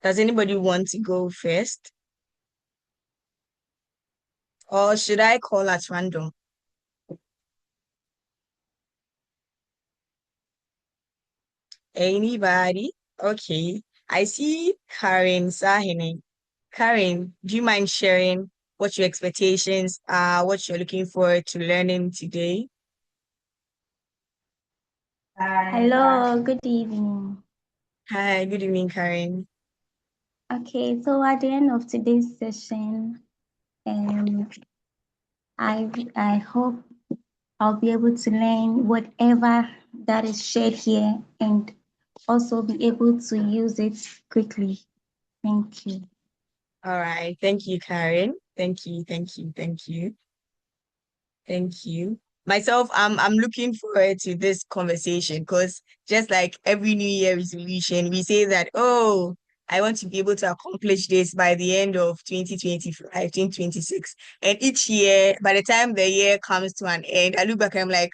Does anybody want to go first? Or should I call at random? Anybody? Okay. I see Karen Sahine. Karen, do you mind sharing what your expectations are, what you're looking forward to learning today? Hello, good evening. Hi, good evening, Karen. Okay, so at the end of today's session, I hope I'll be able to learn whatever that is shared here and also be able to use it quickly. Thank you. All right. Thank you, Karen. Thank you, thank you, thank you. Thank you. Myself, I'm looking forward to this conversation because just like every New Year resolution, we say that, oh, I want to be able to accomplish this by the end of 2025, 2026. And each year, by the time the year comes to an end, I look back and I'm like,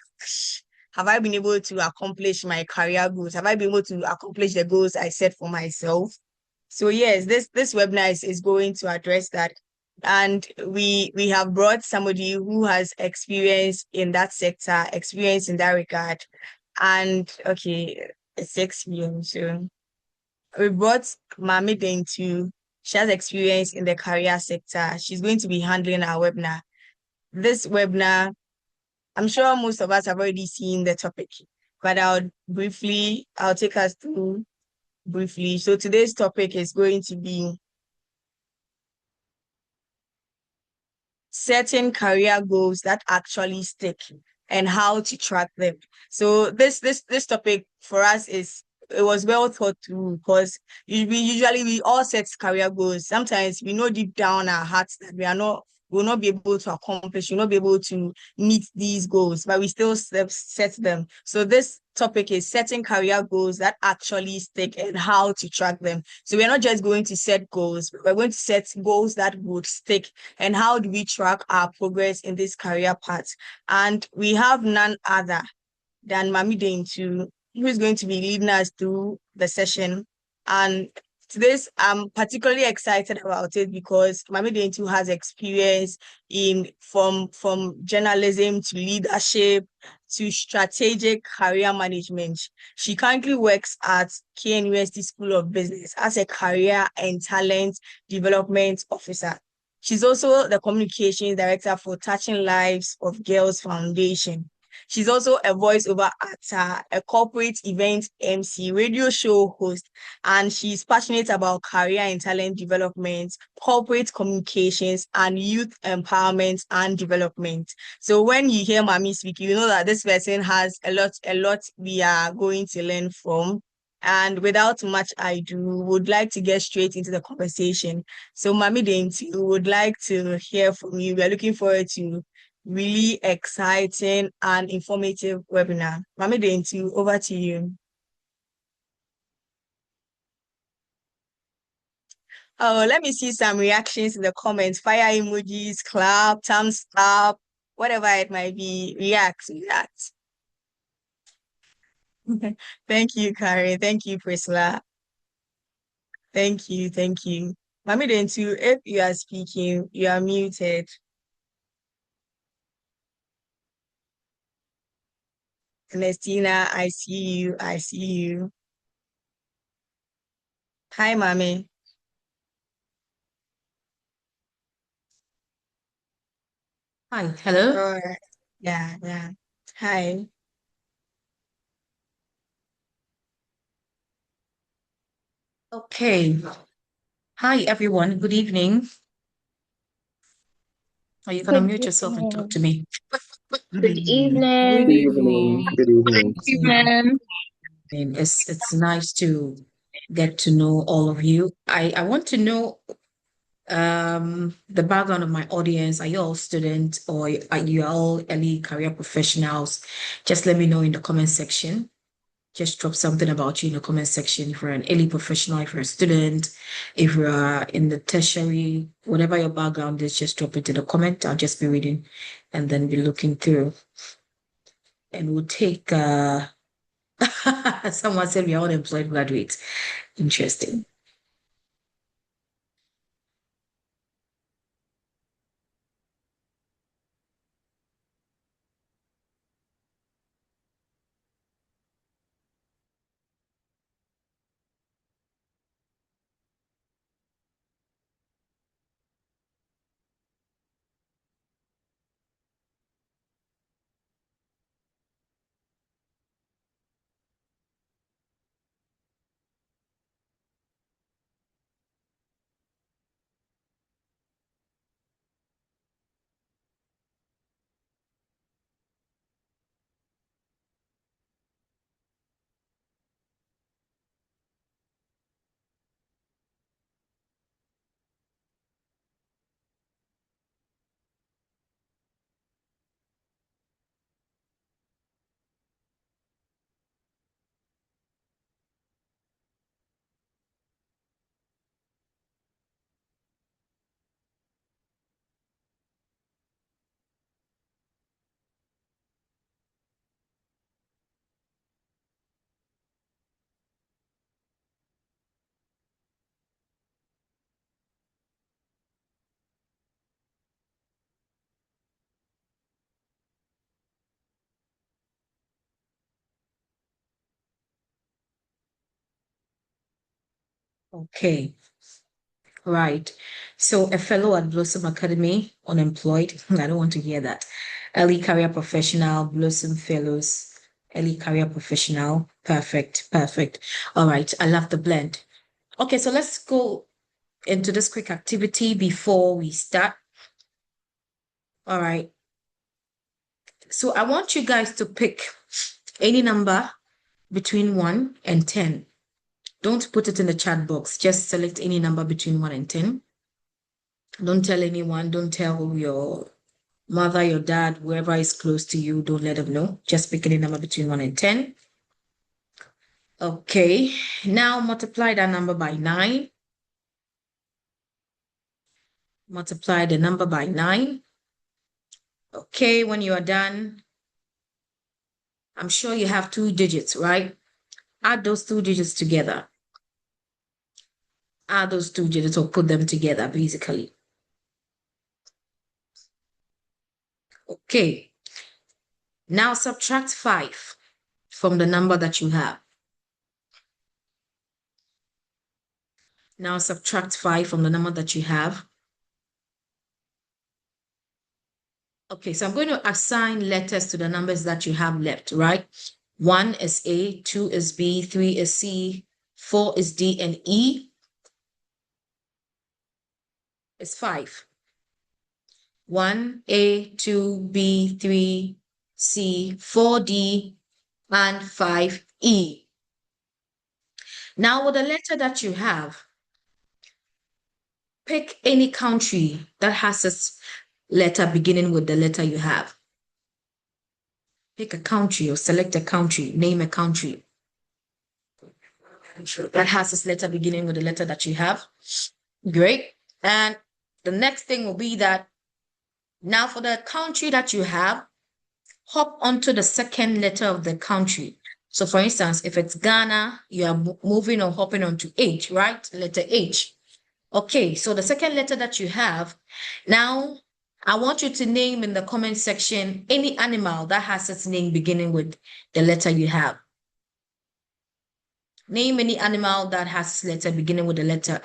have I been able to accomplish my career goals? Have I been able to accomplish the goals I set for myself? So yes, this webinar is going to address that. And we have brought somebody who has experience in that sector, experience in that regard. And okay, it's 6 p.m. So we brought Mami into she has experience in the career sector. She's going to be handling our webinar. This webinar, I'm sure most of us have already seen the topic, but I'll take us through briefly. So today's topic is going to be certain career goals that actually stick and how to track them. So this topic for us is it was well thought through because we all set career goals. Sometimes we know deep down our hearts that we will not be able to accomplish, we'll not be able to meet these goals, but we still set them. So this topic is setting career goals that actually stick and how to track them. So we're not just going to set goals, we're going to set goals that would stick and how do we track our progress in this career path. And we have none other than Mami Daintu, who is going to be leading us through the session. And today's I'm particularly excited about it because Mami Daintu has experience in from journalism to leadership to strategic career management. She currently works at KNUST School of Business as a career and talent development officer. She's also the communications director for Touching Lives of Girls Foundation. She's also a voiceover actor, a corporate event MC, radio show host, and she's passionate about career and talent development, corporate communications, and youth empowerment and development. So when you hear Mami speak, you know that this person has a lot we are going to learn from. And without much ado, would like to get straight into the conversation. So Mami Dainty, would like to hear from you. We are looking forward to really exciting and informative webinar. Mami Dainty, over to you. Oh, let me see some reactions in the comments. Fire emojis, clap, thumbs up, whatever it might be. React. Thank you, Karen. Thank you, Priscilla. Thank you. Mami Dainty, if you are speaking, you are muted. Ernestina, I see you. Hi, Mami. Hi, hello. All right. Yeah. Hi. Okay. Hi, everyone. Good evening. Are you going to Good mute yourself and talk to evening. me? Good evening. Good evening. Good evening. Evening. And it's nice to get to know all of you. I want to know the background of my audience. Are you all students or are you all early career professionals? Just let me know in the comment section. Just drop something about you in the comment section. If you're an early professional, if you're a student, if you're in the tertiary, whatever your background is, just drop it in the comment. I'll just be reading and then be looking through. And we'll take someone said we are unemployed graduates. Interesting. Okay. Right. So a fellow at Blossom Academy, unemployed. I don't want to hear that. Early career professional, Blossom Fellows, early career professional. Perfect. Perfect. All right. I love the blend. Okay, so let's go into this quick activity before we start. All right. So I want you guys to pick any number between 1 and 10. Don't put it in the chat box. Just select any number between 1 and 10. Don't tell anyone. Don't tell your mother, your dad, whoever is close to you. Don't let them know. Just pick any number between 1 and 10. Okay. Now multiply that number by 9. Multiply the number by 9. Okay. When you are done, I'm sure you have 2 digits, right? Add those 2 digits together. Add those 2 digits or put them together, basically. Okay. Now subtract 5 from the number that you have. Now subtract 5 from the number that you have. Okay, so I'm going to assign letters to the numbers that you have left, right? 1 is A, 2 is B, 3 is C, 4 is D, and E is 5. 1, A, 2, B, 3, C, 4, D, and 5, E. Now with the letter that you have, pick any country that has its letter beginning with the letter you have. Pick a country or select a country, name a country that has this letter beginning with the letter that you have. Great. And the next thing will be that now for the country that you have, hop onto the second letter of the country. So for instance, if it's Ghana, you are moving or hopping onto H, right? Letter H. Okay, so the second letter that you have, now I want you to name in the comment section any animal that has its name beginning with the letter you have. Name any animal that has letter beginning with the letter,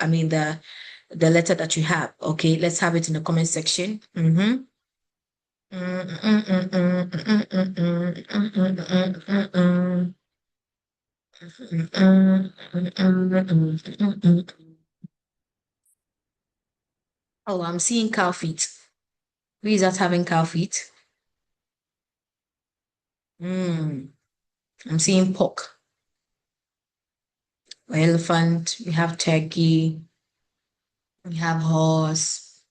the letter that you have. Okay, let's have it in the comment section. Oh, I'm seeing cow feet. Who is that having cow feet? I'm seeing pork. Elephant, we have turkey, we have horse.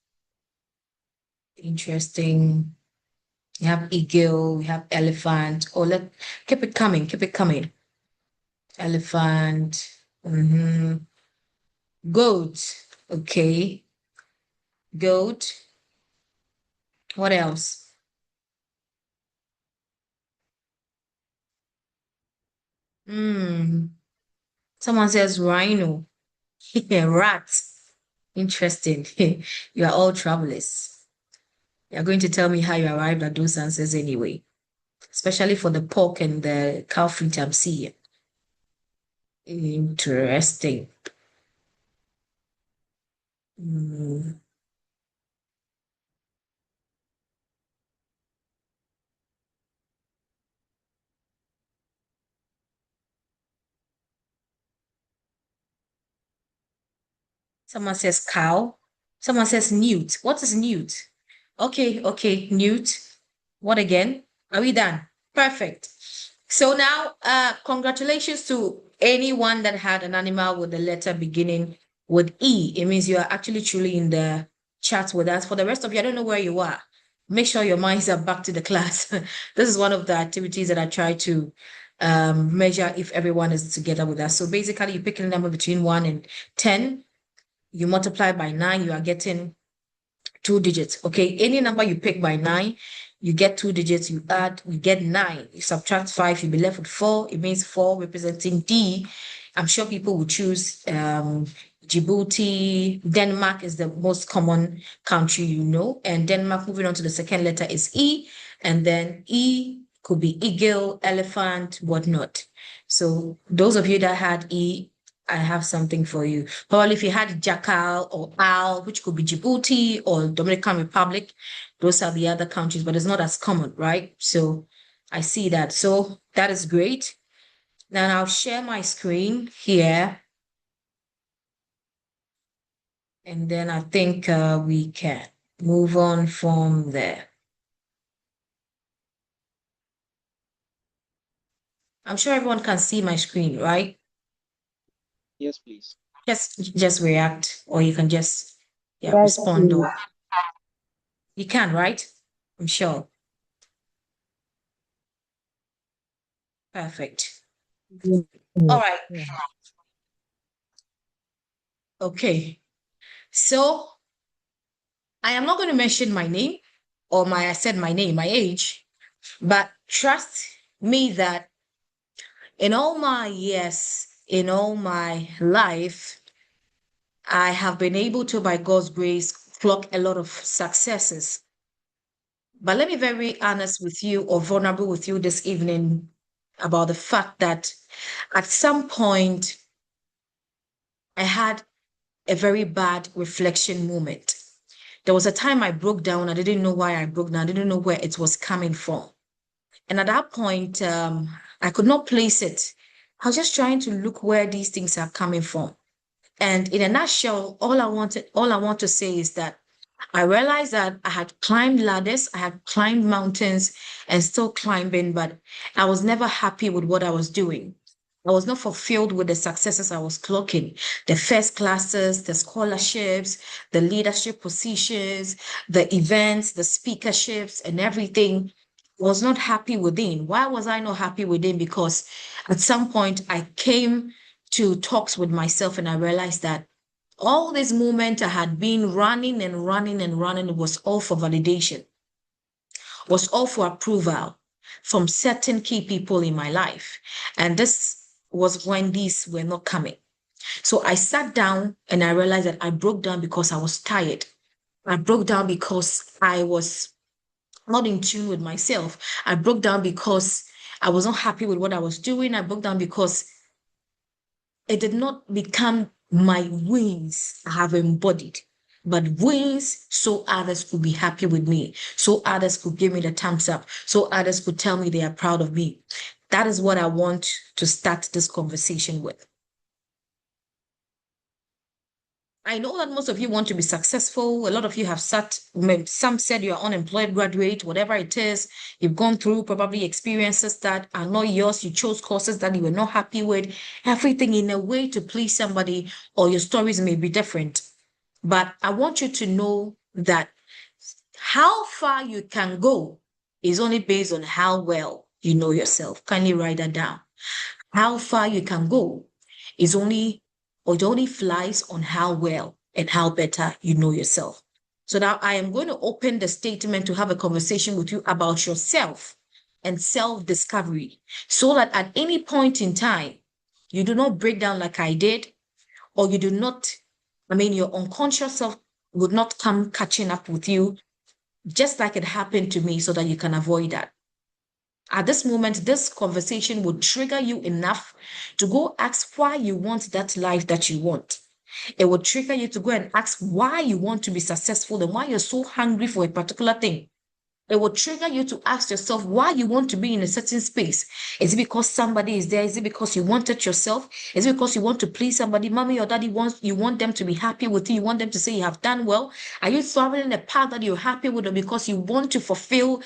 Interesting. We have eagle, we have elephant. Oh, keep it coming, keep it coming. Elephant. Goat. Okay. Goat. What else? Someone says rhino. Rat. Interesting. You are all travelers. You're going to tell me how you arrived at those answers anyway, especially for the pork and the cow feet I'm seeing. Interesting. Someone says cow. Someone says newt. What is newt? Okay, newt. What again? Are we done? Perfect. So now, congratulations to anyone that had an animal with the letter beginning with E. It means you are actually truly in the chat with us. For the rest of you, I don't know where you are. Make sure your minds are back to the class. This is one of the activities that I try to measure if everyone is together with us. So basically, you pick a number between 1 and 10. You multiply by 9, you are getting 2 digits. Okay, any number you pick by 9, you get 2 digits, you add, you get 9. You subtract 5, you'll be left with 4. It means 4 representing D. I'm sure people will choose Djibouti. Denmark is the most common country you know. And Denmark, moving on to the second letter, is E. And then E could be eagle, elephant, whatnot. So those of you that had E, I have something for you. Probably if you had Jackal or Al, which could be Djibouti or Dominican Republic, those are the other countries, but it's not as common, right? So I see that. So that is great. Now I'll share my screen here. And then I think we can move on from there. I'm sure everyone can see my screen, right? Yes, please. Just react, or you can just Yes, respond, please. or you can, right? I'm sure. Perfect. Yes, All right. yes. Okay. So I am not going to mention my name or I said my name, my age, but trust me that in all my years, in all my life, I have been able to, by God's grace, clock a lot of successes. But let me be very honest with you or vulnerable with you this evening about the fact that at some point I had a very bad reflection moment. There was a time I broke down. I didn't know why I broke down. I didn't know where it was coming from. And at that point, I could not place it. I was just trying to look where these things are coming from. And in a nutshell, all I want to say is that I realized that I had climbed ladders, I had climbed mountains and still climbing, but I was never happy with what I was doing. I was not fulfilled with the successes I was clocking, the first classes, the scholarships, the leadership positions, the events, the speakerships, and everything. I was not happy within. Why was I not happy within? Because at some point I came to talks with myself and I realized that all this moment I had been running and running and running was all for validation, was all for approval from certain key people in my life. And this was when these were not coming. So I sat down and I realized that I broke down because I was tired. I broke down because I was not in tune with myself. I broke down because I was not happy with what I was doing. I broke down because it did not become my wins I have embodied, but wins so others could be happy with me, so others could give me the thumbs up, so others could tell me they are proud of me. That is what I want to start this conversation with. I know that most of you want to be successful. A lot of you have some said you're unemployed graduate, whatever it is. You've gone through probably experiences that are not yours. You chose courses that you were not happy with, everything in a way to please somebody, or your stories may be different. But I want you to know that how far you can go is only based on how well you know yourself. Can you write that down? How far you can go is only, or it only flies on how well and how better you know yourself. So now I am going to open the statement to have a conversation with you about yourself and self-discovery, so that at any point in time, you do not break down like I did, or you do not, your unconscious self would not come catching up with you, just like it happened to me, so that you can avoid that. At this moment, this conversation would trigger you enough to go ask why you want that life that you want. It would trigger you to go and ask why you want to be successful and why you're so hungry for a particular thing. It will trigger you to ask yourself why you want to be in a certain space. Is it because somebody is there? Is it because you want it yourself? Is it because you want to please somebody? Mommy or daddy wants, you want them to be happy with you. You want them to say you have done well. Are you traveling a path that you're happy with, or because you want to fulfill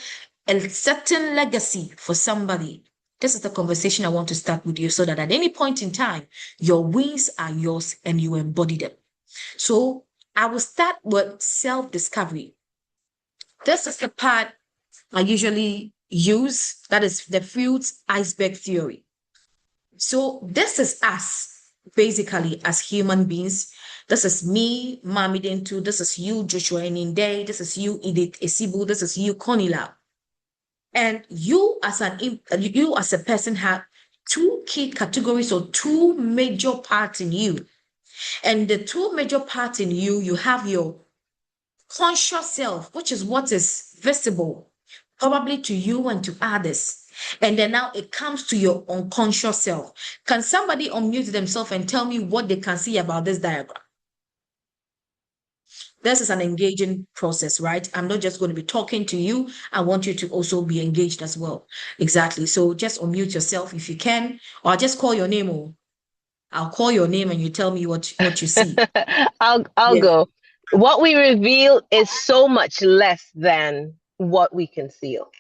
a certain legacy for somebody? This is the conversation I want to start with you, so that at any point in time, your wins are yours and you embody them. So I will start with self-discovery. This is the part I usually use. That is the Freud's iceberg theory. So this is us, basically, as human beings. This is me, Mami Dentu. This is you, Joshua Ninde. This is you, Edith Esibu. This is you, Conila. And you as a person have two key categories, or two major parts in you. And the two major parts in you, you have your conscious self, which is what is visible, probably to you and to others. And then now it comes to your unconscious self. Can somebody unmute themselves and tell me what they can see about this diagram? This is an engaging process, right? I'm not just going to be talking to you. I want you to also be engaged as well. Exactly. So just unmute yourself if you can, or I'll just call your name. Or I'll call your name and you tell me what you see. I'll Yeah. go. What we reveal is so much less than what we conceal.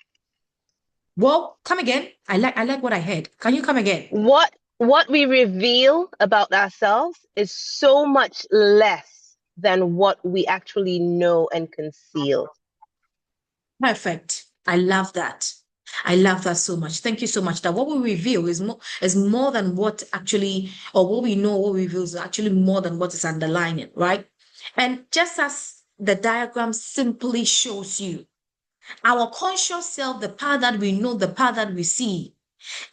Well, come again. I like what I heard. Can you come again? What we reveal about ourselves is so much less than what we actually know and conceal. Perfect. I love that. I love that so much. Thank you so much. That what we reveal is more than what actually, or what we know, what we reveal is actually more than what is underlying it, right? And just as the diagram simply shows you, our conscious self, the part that we know, the part that we see,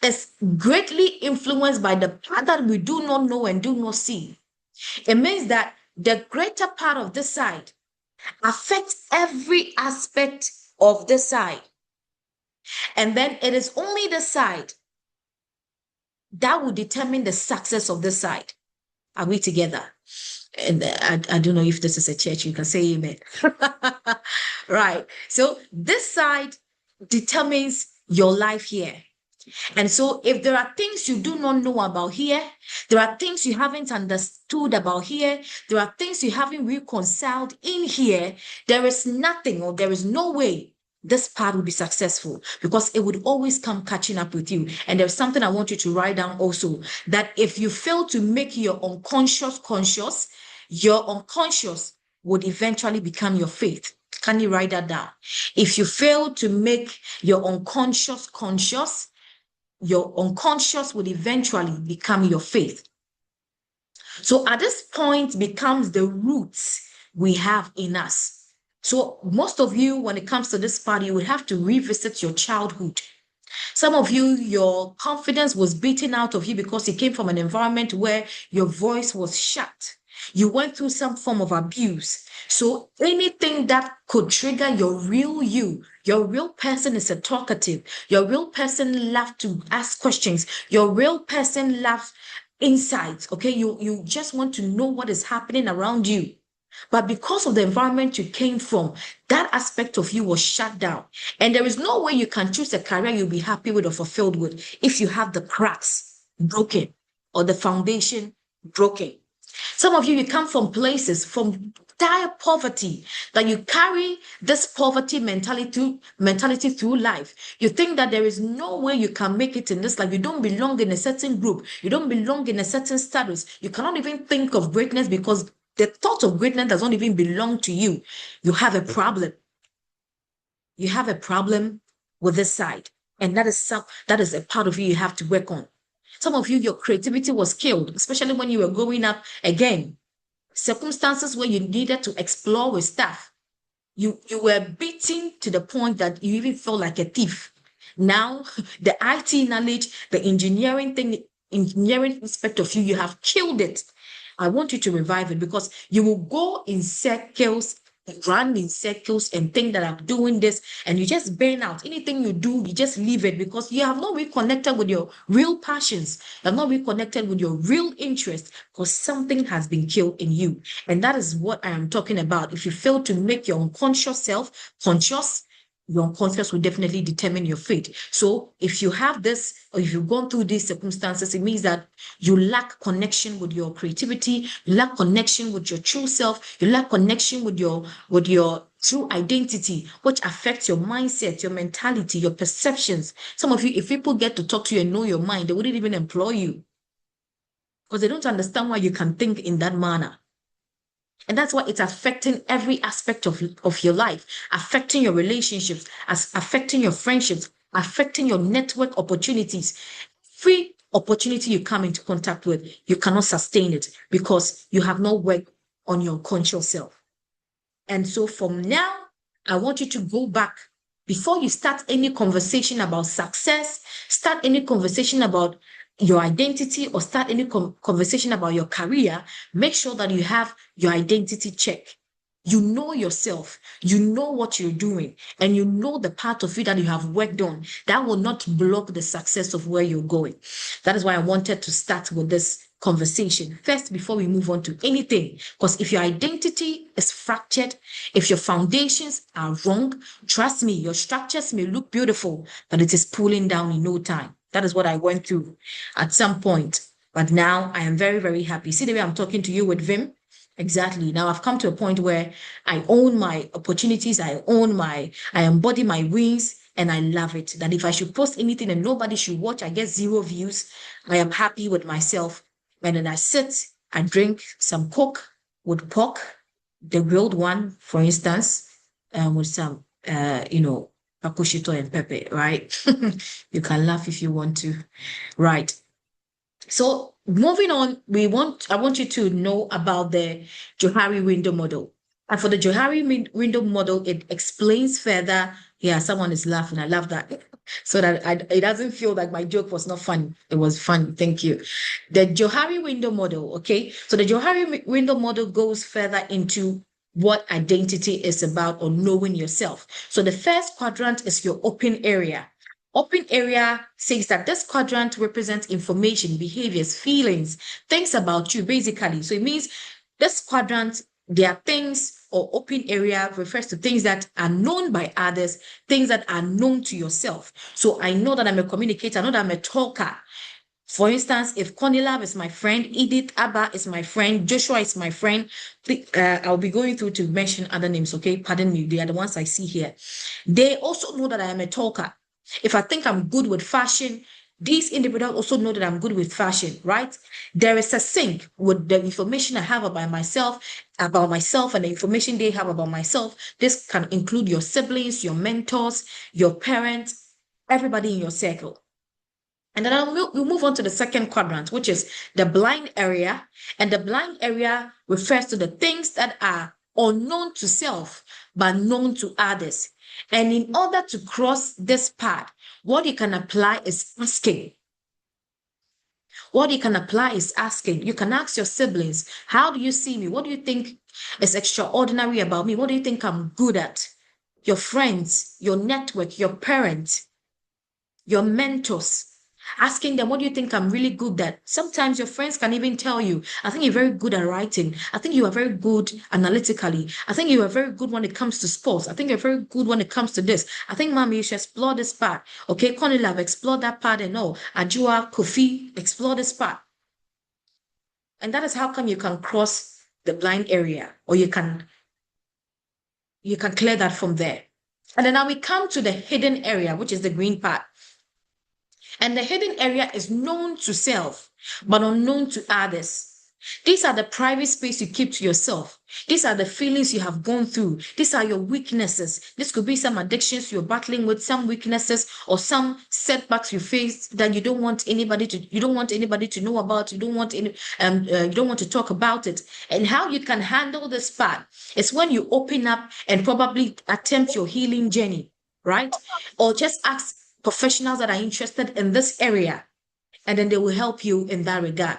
is greatly influenced by the part that we do not know and do not see. It means that the greater part of this side affects every aspect of this side. And then it is only the side that will determine the success of the side. Are we together? And I don't know if this is a church, you can say amen. Right. So this side determines your life here. And so if there are things you do not know about here, there are things you haven't understood about here, there are things you haven't reconciled in here, there is nothing or there is no way this part will be successful because it would always come catching up with you. And there's something I want you to write down also, that if you fail to make your unconscious conscious, your unconscious would eventually become your faith. Can you write that down? If you fail to make your unconscious conscious, your unconscious would eventually become your faith. So at this point becomes the roots we have in us. So most of you, when it comes to this part, you would have to revisit your childhood. Some of you, your confidence was beaten out of you because you came from an environment where your voice was shut. You went through some form of abuse. So anything that could trigger your real person is a talkative. Your real person loves to ask questions. Your real person loves insights. Okay, you just want to know what is happening around you. But because of the environment you came from, that aspect of you was shut down. And there is no way you can choose a career you'll be happy with or fulfilled with if you have the cracks broken or the foundation broken. Some of you come from places, from dire poverty, that you carry this poverty mentality through life. You think that there is no way you can make it in this life. You don't belong in a certain group. You don't belong in a certain status. You cannot even think of greatness because the thought of greatness does not even belong to you. You have a problem. You have a problem with this side. And that is a part of you have to work on. Some of you, your creativity was killed, especially when you were growing up. Again, circumstances where you needed to explore with stuff. You were beaten to the point that you even felt like a thief. Now, the IT knowledge, the engineering aspect of you, you have killed it. I want you to revive it because you will go in circles, run in circles and think that I'm doing this and you just burn out. Anything you do, you just leave it because you have not reconnected with your real passions. You have not reconnected with your real interests because something has been killed in you. And that is what I am talking about. If you fail to make your unconscious self conscious, your unconscious will definitely determine your fate. So if you have this, or if you've gone through these circumstances, it means that you lack connection with your creativity, you lack connection with your true self, you lack connection with your true identity, which affects your mindset, your mentality, your perceptions. Some of you, if people get to talk to you and know your mind, they wouldn't even employ you because they don't understand why you can think in that manner. And that's why it's affecting every aspect of your life, affecting your relationships, affecting your friendships, affecting your network opportunities. Every opportunity you come into contact with, you cannot sustain it because you have not worked on your conscious self. And so from now, I want you to go back before you start any conversation about success, start any conversation about your identity or start any conversation about your career, make sure that you have your identity check. You know yourself, you know what you're doing, and you know the part of it that you have worked on, that will not block the success of where you're going. That is why I wanted to start with this conversation first before we move on to anything. Because if your identity is fractured, if your foundations are wrong, trust me, your structures may look beautiful, but it is pulling down in no time. That is what I went through at some point. But now I am very, very happy. See the way I'm talking to you with Vim? Exactly. Now I've come to a point where I own my opportunities, I embody my wins, and I love it. That if I should post anything and nobody should watch, I get 0 views. I am happy with myself. And then I sit, I drink some Coke with pork, the grilled one, for instance, with some, pakushito and pepper, right? You can laugh if you want to, right? So moving on, I want you to know about the Johari window model. And for the Johari window model, it explains further. Yeah, someone is laughing. I love that. So that it doesn't feel like my joke was not funny. It was fun. Thank you. The Johari window model, okay? So the Johari window model goes further into what identity is about or knowing yourself. So the first quadrant is your open area. Open area says that this quadrant represents information, behaviors, feelings, things about you, basically. So it means this quadrant, there are things, or open area refers to things that are known by others, things that are known to yourself. So I know that I'm a communicator, I know that I'm a talker. For instance, if Connie is my friend, Edith Abba is my friend, Joshua is my friend, I'll be going through to mention other names, okay? Pardon me, they are the ones I see here. They also know that I am a talker. If I think I'm good with fashion, these individuals also know that I'm good with fashion, right? There is a sync with the information I have about myself, and the information they have about myself. This can include your siblings, your mentors, your parents, everybody in your circle. And then we'll move on to the second quadrant, which is the blind area. And the blind area refers to the things that are unknown to self, but known to others. And in order to cross this path, what you can apply is asking. What you can apply is asking. You can ask your siblings, how do you see me? What do you think is extraordinary about me? What do you think I'm good at? Your friends, your network, your parents, your mentors. Asking them, what do you think I'm really good at? Sometimes your friends can even tell you, I think you're very good at writing. I think you are very good analytically. I think you are very good when it comes to sports. I think you're very good when it comes to this. I think, Mommy, you should explore this part. Okay, Cornelia, I've explored that part and all. Ajua, Kofi, explore this part. And that is how come you can cross the blind area, or you can clear that from there. And then now we come to the hidden area, which is the green part. And the hidden area is known to self, but unknown to others. These are the private space you keep to yourself. These are the feelings you have gone through. These are your weaknesses. This could be some addictions you're battling with, some weaknesses, or some setbacks you face that you don't want anybody to know about. You don't want to talk about it. And how you can handle this part is when you open up and probably attempt your healing journey, right? Or just ask professionals that are interested in this area, and then they will help you in that regard.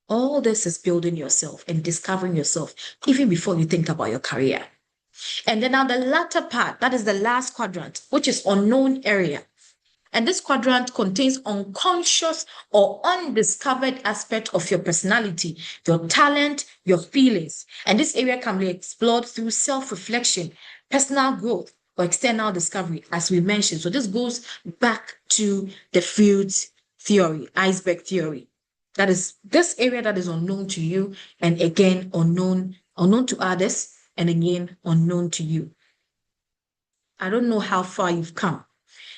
All this is building yourself and discovering yourself even before you think about your career. And then now the latter part, that is the last quadrant, which is unknown area. And this quadrant contains unconscious or undiscovered aspect of your personality, your talent, your feelings. And this area can be explored through self-reflection, personal growth, or external discovery, as we mentioned. So this goes back to the fields theory, iceberg theory. That is this area that is unknown to you, and again, unknown to others, and again, unknown to you. I don't know how far you've come.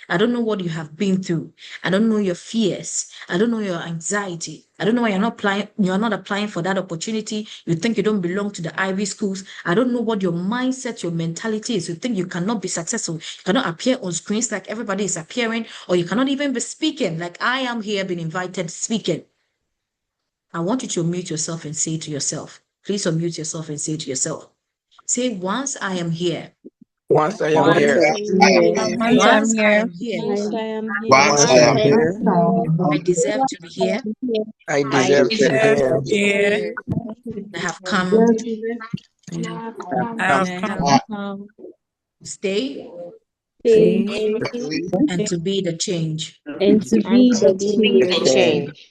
I don't know what you have been through. I don't know your fears. I don't know your anxiety. I don't know why you're not applying for that opportunity. You think you don't belong to the Ivy schools. I don't know what your mindset, your mentality is. You think you cannot be successful. You cannot appear on screens like everybody is appearing, or you cannot even be speaking like I am here being invited speaking. I want you to unmute yourself and say to yourself, please unmute yourself and say to yourself, say, once I am here. Once I am Once here, I am here, Once I am here, once I am once I am here, here, I deserve to be here. I I deserve to be deserve here. to be here. I have come And have I come have come to stay to and to be the change. And to be the change.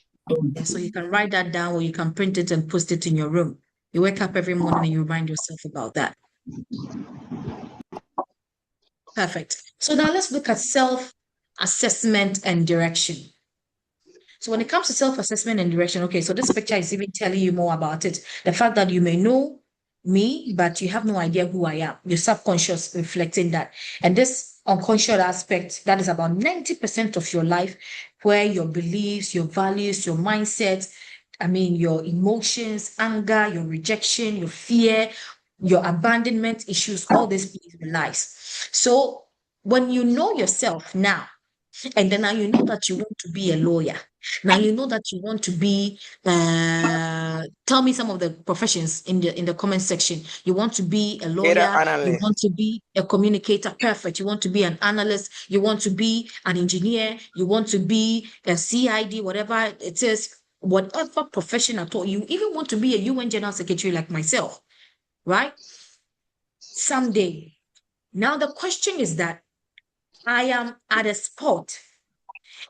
Yeah, so you can write that down or you can print it and post it in your room. You wake up every morning and you remind yourself about that. Perfect. So now let's look at self-assessment and direction. So when it comes to self-assessment and direction, okay, so this picture is even telling you more about it. The fact that you may know me, but you have no idea who I am. Your subconscious reflecting that. And this unconscious aspect, that is about 90% of your life, where your beliefs, your values, your mindset, your emotions, anger, your rejection, your fear, your abandonment issues, all these plays lies. So when you know yourself now, and then now you know that you want to be a lawyer. Now you know that you want to be tell me some of the professions in the comment section. You want to be a data lawyer, you want analyst. to be a communicator, perfect. You want to be an analyst, you want to be an engineer, you want to be a CID, whatever it is, whatever profession at all. You even want to be a UN General Secretary like myself, right? Someday. Now the question is that I am at a spot,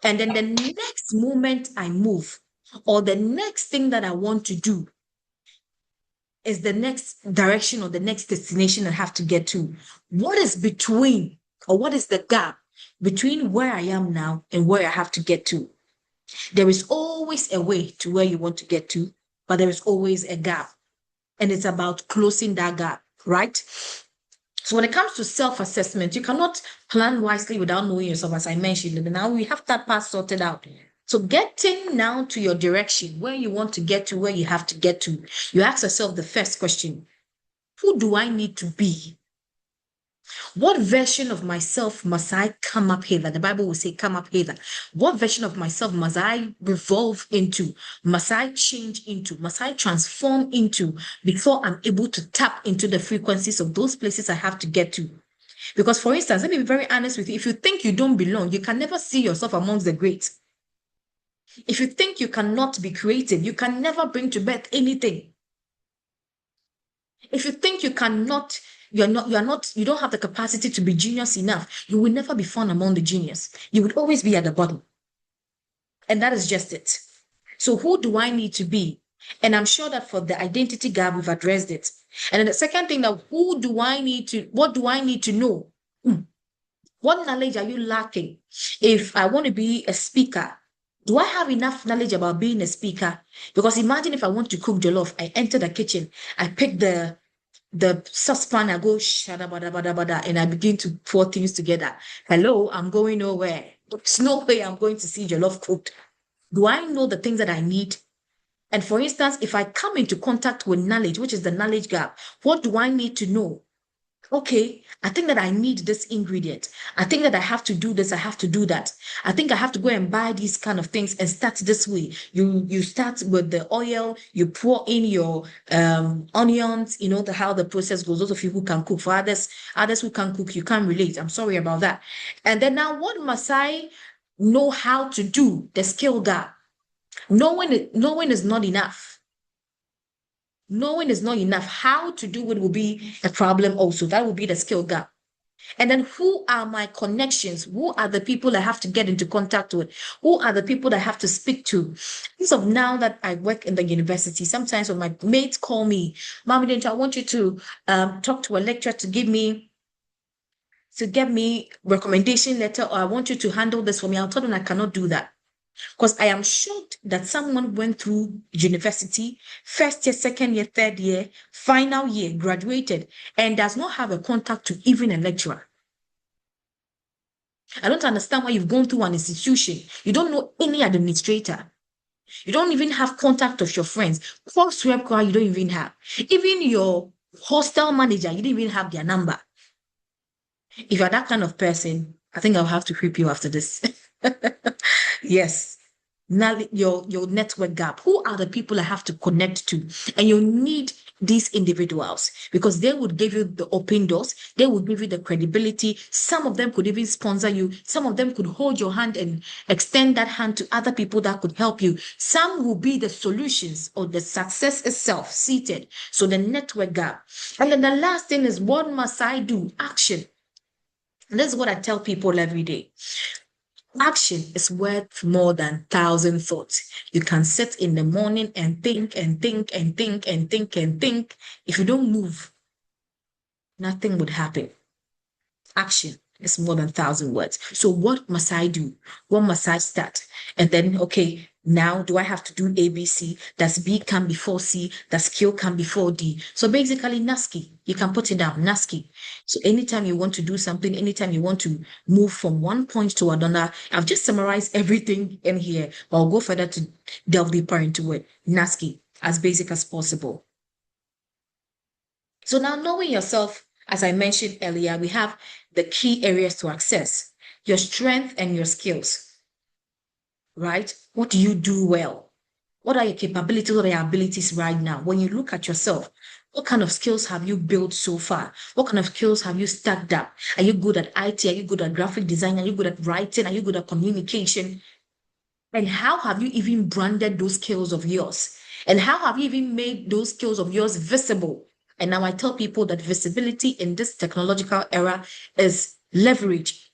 and then the next moment I move, or the next thing that I want to do, is the next direction or the next destination I have to get to. What is between, or what is the gap between where I am now and where I have to get to? There is always a way to where you want to get to, but there is always a gap. And it's about closing that gap, right? So when it comes to self-assessment, you cannot plan wisely without knowing yourself, as I mentioned. And now we have that part sorted out. So getting now to your direction, where you want to get to, where you have to get to, you ask yourself the first question: who do I need to be? What version of myself must I come up hither? The Bible will say, come up hither. What version of myself must I revolve into? Must I change into? Must I transform into before I'm able to tap into the frequencies of those places I have to get to? Because, for instance, let me be very honest with you. If you think you don't belong, you can never see yourself amongst the greats. If you think you cannot be creative, you can never bring to birth anything. If you think you cannot, you don't have the capacity to be genius enough, you will never be found among the genius. You would always be at the bottom. And that is just it. So who do I need to be? And I'm sure that for the identity gap, we've addressed it. And then the second thing, that what do I need to know? What knowledge are you lacking? If I want to be a speaker, do I have enough knowledge about being a speaker? Because imagine if I want to cook jollof, I enter the kitchen, I pick the saucepan, I go shada bada bada bada, and I begin to pour things together. Hello, I'm going nowhere. There's no way I'm going to see jollof cooked. Do I know the things that I need? And for instance, if I come into contact with knowledge, which is the knowledge gap, what do I need to know? Okay, I think that I need this ingredient. I think that I have to do this. I have to do that. I think I have to go and buy these kind of things and start this way. You start with the oil, you pour in your onions, you know how the process goes. Those of you who can cook, for others who can cook, you can't relate. I'm sorry about that. And then now, what must I know how to do? The skill gap. Knowing is not enough. Knowing is not enough. How to do it will be a problem also. That will be the skill gap. And then who are my connections? Who are the people I have to get into contact with? Who are the people that I have to speak to? As of now that I work in the university, sometimes when my mates call me, Mommy, I want you to talk to a lecturer to get me recommendation letter, or I want you to handle this for me. I'll tell them I cannot do that. Because I am shocked that someone went through university, first year, second year, third year, final year, graduated, and does not have a contact to even a lecturer. I don't understand why you've gone through an institution. You don't know any administrator. You don't even have contact of your friends. Course rep, you don't even have. Even your hostel manager, you don't even have their number. If you're that kind of person, I think I'll have to creep you after this. Yes. Now your network gap. Who are the people I have to connect to? And you need these individuals because they would give you the open doors, they would give you the credibility. Some of them could even sponsor you, some of them could hold your hand and extend that hand to other people that could help you. Some will be the solutions or the success itself seated. So the network gap. And then the last thing is, what must I do? Action. And this is what I tell people every day. Action is worth more than 1,000 thoughts. You can sit in the morning and think and think and think and think and think. If you don't move, nothing would happen. Action is more than 1,000 words. So what must I do? What must I start? And then, okay, now do I have to do ABC? Does B come before C? Does Q come before D? So basically, NASCII, you can put it down, NASCII. So anytime you want to do something, anytime you want to move from one point to another, I've just summarized everything in here, but I'll go further to delve deeper into it. NASCII, as basic as possible. So now knowing yourself, as I mentioned earlier, we have the key areas to access your strength and your skills, right? What do you do well? What are your capabilities? What are your abilities right now? When you look at yourself, what kind of skills have you built so far? What kind of skills have you stacked up? Are you good at IT? Are you good at graphic design? Are you good at writing? Are you good at communication? And how have you even branded those skills of yours? And how have you even made those skills of yours visible? And now I tell people that visibility in this technological era is leverage.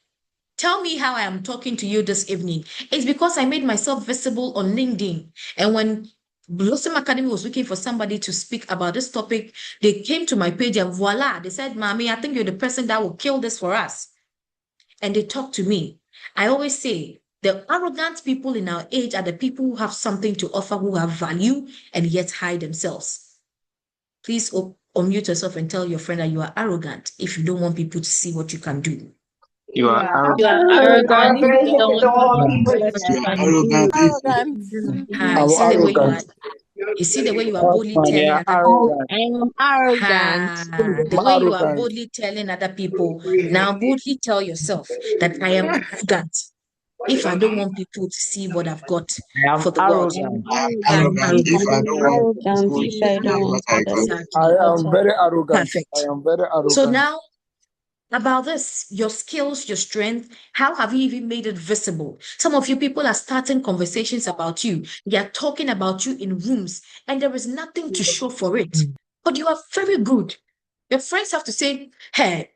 Tell me how I am talking to you this evening. It's because I made myself visible on LinkedIn. And when Blossom Academy was looking for somebody to speak about this topic, they came to my page and voila, they said, Mommy, I think you're the person that will kill this for us. And they talked to me. I always say, the arrogant people in our age are the people who have something to offer, who have value, and yet hide themselves. Please unmute yourself and tell your friend that you are arrogant if you don't want people to see what you can do. You are You are arrogant. arrogant if you don't want people to see what You you are can arrogant. do. You I'm see the way you are, arrogant. you see the way you are Oh, boldly man, telling you're other people. arrogant. I am arrogant. The I'm way you are arrogant. boldly telling other people. Now boldly tell yourself that I am arrogant if I don't want people to see what I've got I am for the world. I am arrogant. I am arrogant. arrogant if I I am don't want arrogant people if to I don't see want what I got. others to I Exactly. see what am I very arrogant. I Perfect. am very So arrogant. now about this, your skills, your strength, how have you even made it visible? Some of you people are starting conversations about you. They are talking about you in rooms, and there is nothing to show for it. But you are very good. Your friends have to say, hey,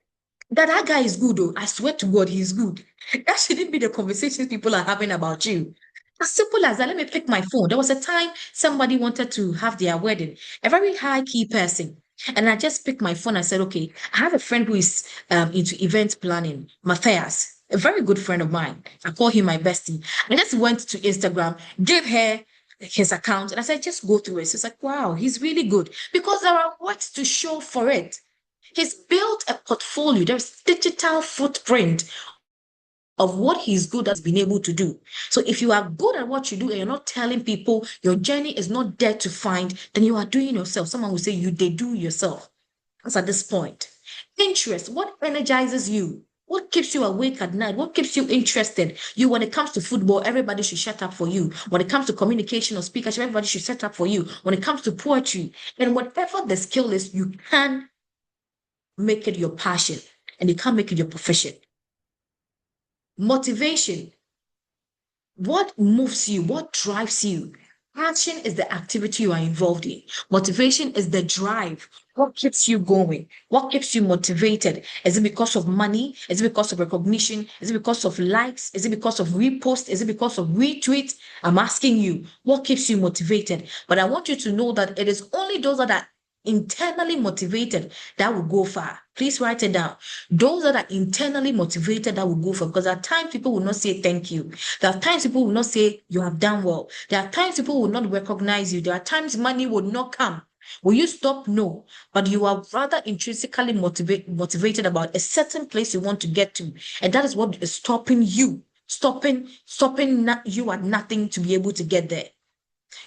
that guy is good, oh. I swear to God, he's good. That shouldn't be the conversations people are having about you. As simple as that, let me pick my phone. There was a time somebody wanted to have their wedding, a very high key person. And I just picked my phone. I said, okay, I have a friend who is into event planning, Matthias, a very good friend of mine. I call him my bestie. I just went to Instagram, gave her his account, and I said, just go through it. So it's like, wow, he's really good because there are words to show for it. He's built a portfolio. There's digital footprint of what he's good at been able to do. So if you are good at what you do and you're not telling people your journey is not there to find, then you are doing yourself. Someone will say you they do yourself. That's at this point. Interest, what energizes you? What keeps you awake at night? What keeps you interested? You, when it comes to football, everybody should shut up for you. When it comes to communication or speakership, everybody should shut up for you. When it comes to poetry, and whatever the skill is, you can make it your passion and you can't make it your profession. Motivation. What moves you? What drives you? Passion is the activity you are involved in. Motivation is the drive. What keeps you going? What keeps you motivated? Is it because of money? Is it because of recognition? Is it because of likes? Is it because of repost? Is it because of retweet? I'm asking you, what keeps you motivated? But I want you to know that it is only those that are internally motivated that will go far. Please write it down. Those that are internally motivated that will go far, because at times people will not say thank you. There are times people will not say you have done well. There are times people will not recognize you. There are times money will not come. Will you stop? No. But you are rather intrinsically motivated about a certain place you want to get to. And that is what is stopping you, stopping you at nothing to be able to get there.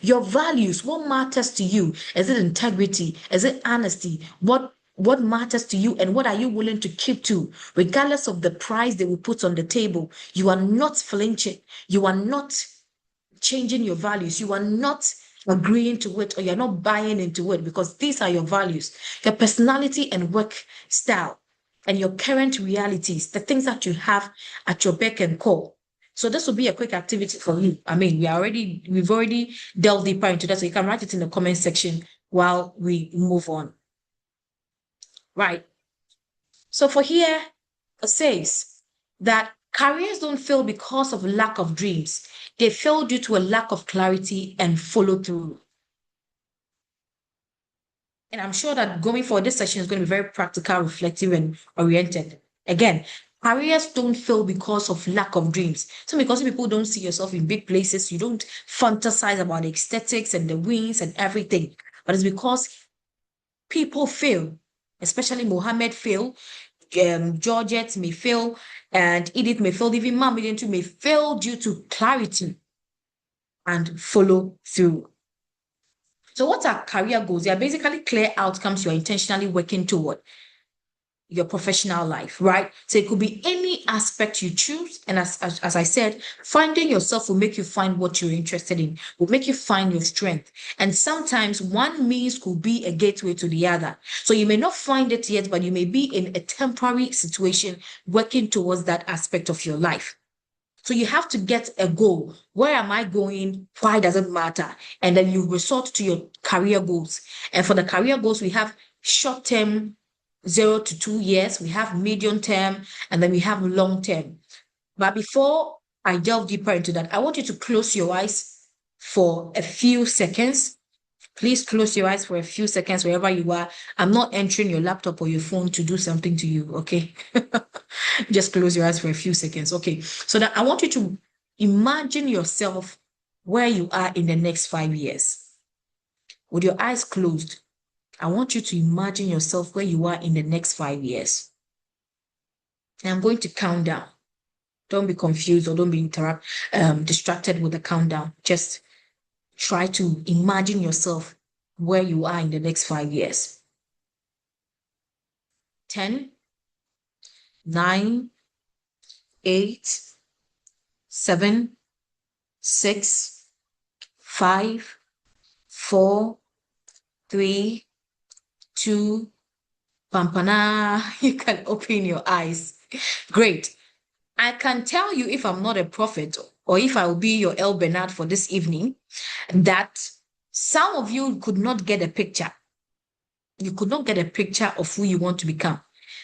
Your values, what matters to you? Is it integrity? Is it honesty? What matters to you and what are you willing to keep to, regardless of the price they will put on the table? You are not flinching. You are not changing your values. You are not agreeing to it, or you're not buying into it, because these are your values, your personality and work style, and your current realities, the things that you have at your beck and call. So this will be a quick activity for you. I mean, we've already delved deeper into that, so you can write it in the comment section while we move on. Right. So for here, it says that careers don't fail because of lack of dreams. They fail due to a lack of clarity and follow through. And I'm sure that going forward, this session is going to be very practical, reflective, and oriented. Again, careers don't fail because of lack of dreams. So because people don't see yourself in big places, you don't fantasize about the aesthetics and the wings and everything. But it's because people fail, especially Mohammed fail, Georgette may fail, and Edith may fail, even Mom too may fail due to clarity and follow through. So what are career goals? They are basically clear outcomes you're intentionally working toward your professional life, right? So it could be any aspect you choose. And as I said, finding yourself will make you find what you're interested in, will make you find your strength. And sometimes one means could be a gateway to the other. So you may not find it yet, but you may be in a temporary situation working towards that aspect of your life. So you have to get a goal. Where am I going? Why does it matter? And then you resort to your career goals. And for the career goals, we have short-term, 0 to 2 years. We have medium term, and then we have long term. But before I delve deeper into that, I want you to close your eyes for a few seconds. Please close your eyes for a few seconds wherever you are. I'm not entering your laptop or your phone to do something to you, okay? Just close your eyes for a few seconds, okay? So that I want you to imagine yourself where you are in the next 5 years. With your eyes closed, I want you to imagine yourself where you are in the next 5 years. And I'm going to count down. Don't be confused or don't be distracted with the countdown. Just try to imagine yourself where you are in the next 5 years. 10, 9, 8, 7, 6, 5, 4, 3, 2, Pampana. You can open your eyes. Great. I can tell you, if I'm not a prophet or if I will be your El Bernard for this evening, that some of you could not get a picture. You could not get a picture of who you want to become.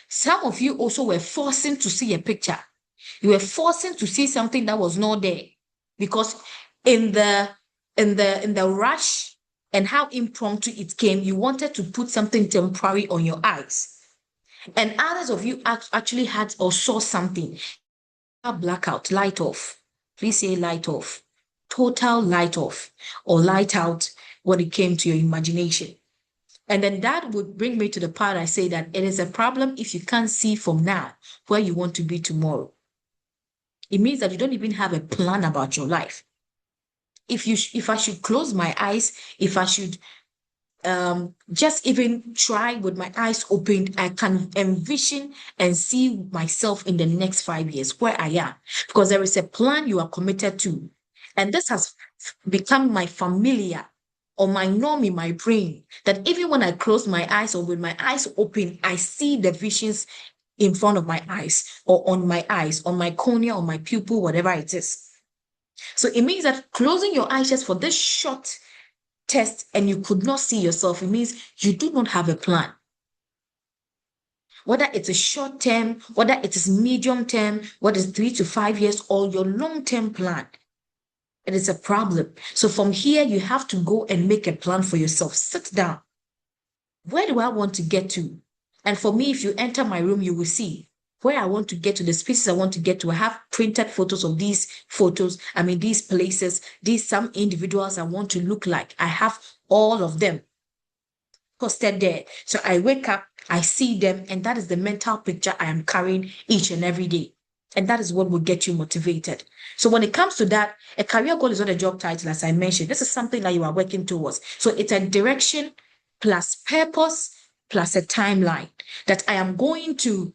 Some of you also were forcing to see a picture. You were forcing to see something that was not there, because in the rush and how impromptu it came, you wanted to put something temporary on your eyes. And others of you actually had or saw something. Blackout, light off. Please say light off. Total light off or light out when it came to your imagination. And then that would bring me to the part I say that it is a problem if you can't see from now where you want to be tomorrow. It means that you don't even have a plan about your life. If I should close my eyes, if I should just even try with my eyes opened, I can envision and see myself in the next 5 years where I am, because there is a plan you are committed to. And this has become my familiar or my norm in my brain, that even when I close my eyes or with my eyes open, I see the visions in front of my eyes or on my eyes, on my cornea, or my pupil, whatever it is. So it means that closing your eyes just for this short test and you could not see yourself, it means you do not have a plan. Whether it's a short term, whether it is medium term, whether it's 3 to 5 years, or your long-term plan, it is a problem. So from here, you have to go and make a plan for yourself. Sit down. Where do I want to get to? And for me, if you enter my room, you will see where I want to get to, the spaces I want to get to. I have printed photos of these photos. I mean, these places, some individuals I want to look like. I have all of them posted there. So I wake up, I see them, and that is the mental picture I am carrying each and every day. And that is what will get you motivated. So when it comes to that, a career goal is not a job title, as I mentioned. This is something that you are working towards. So it's a direction plus purpose plus a timeline that I am going to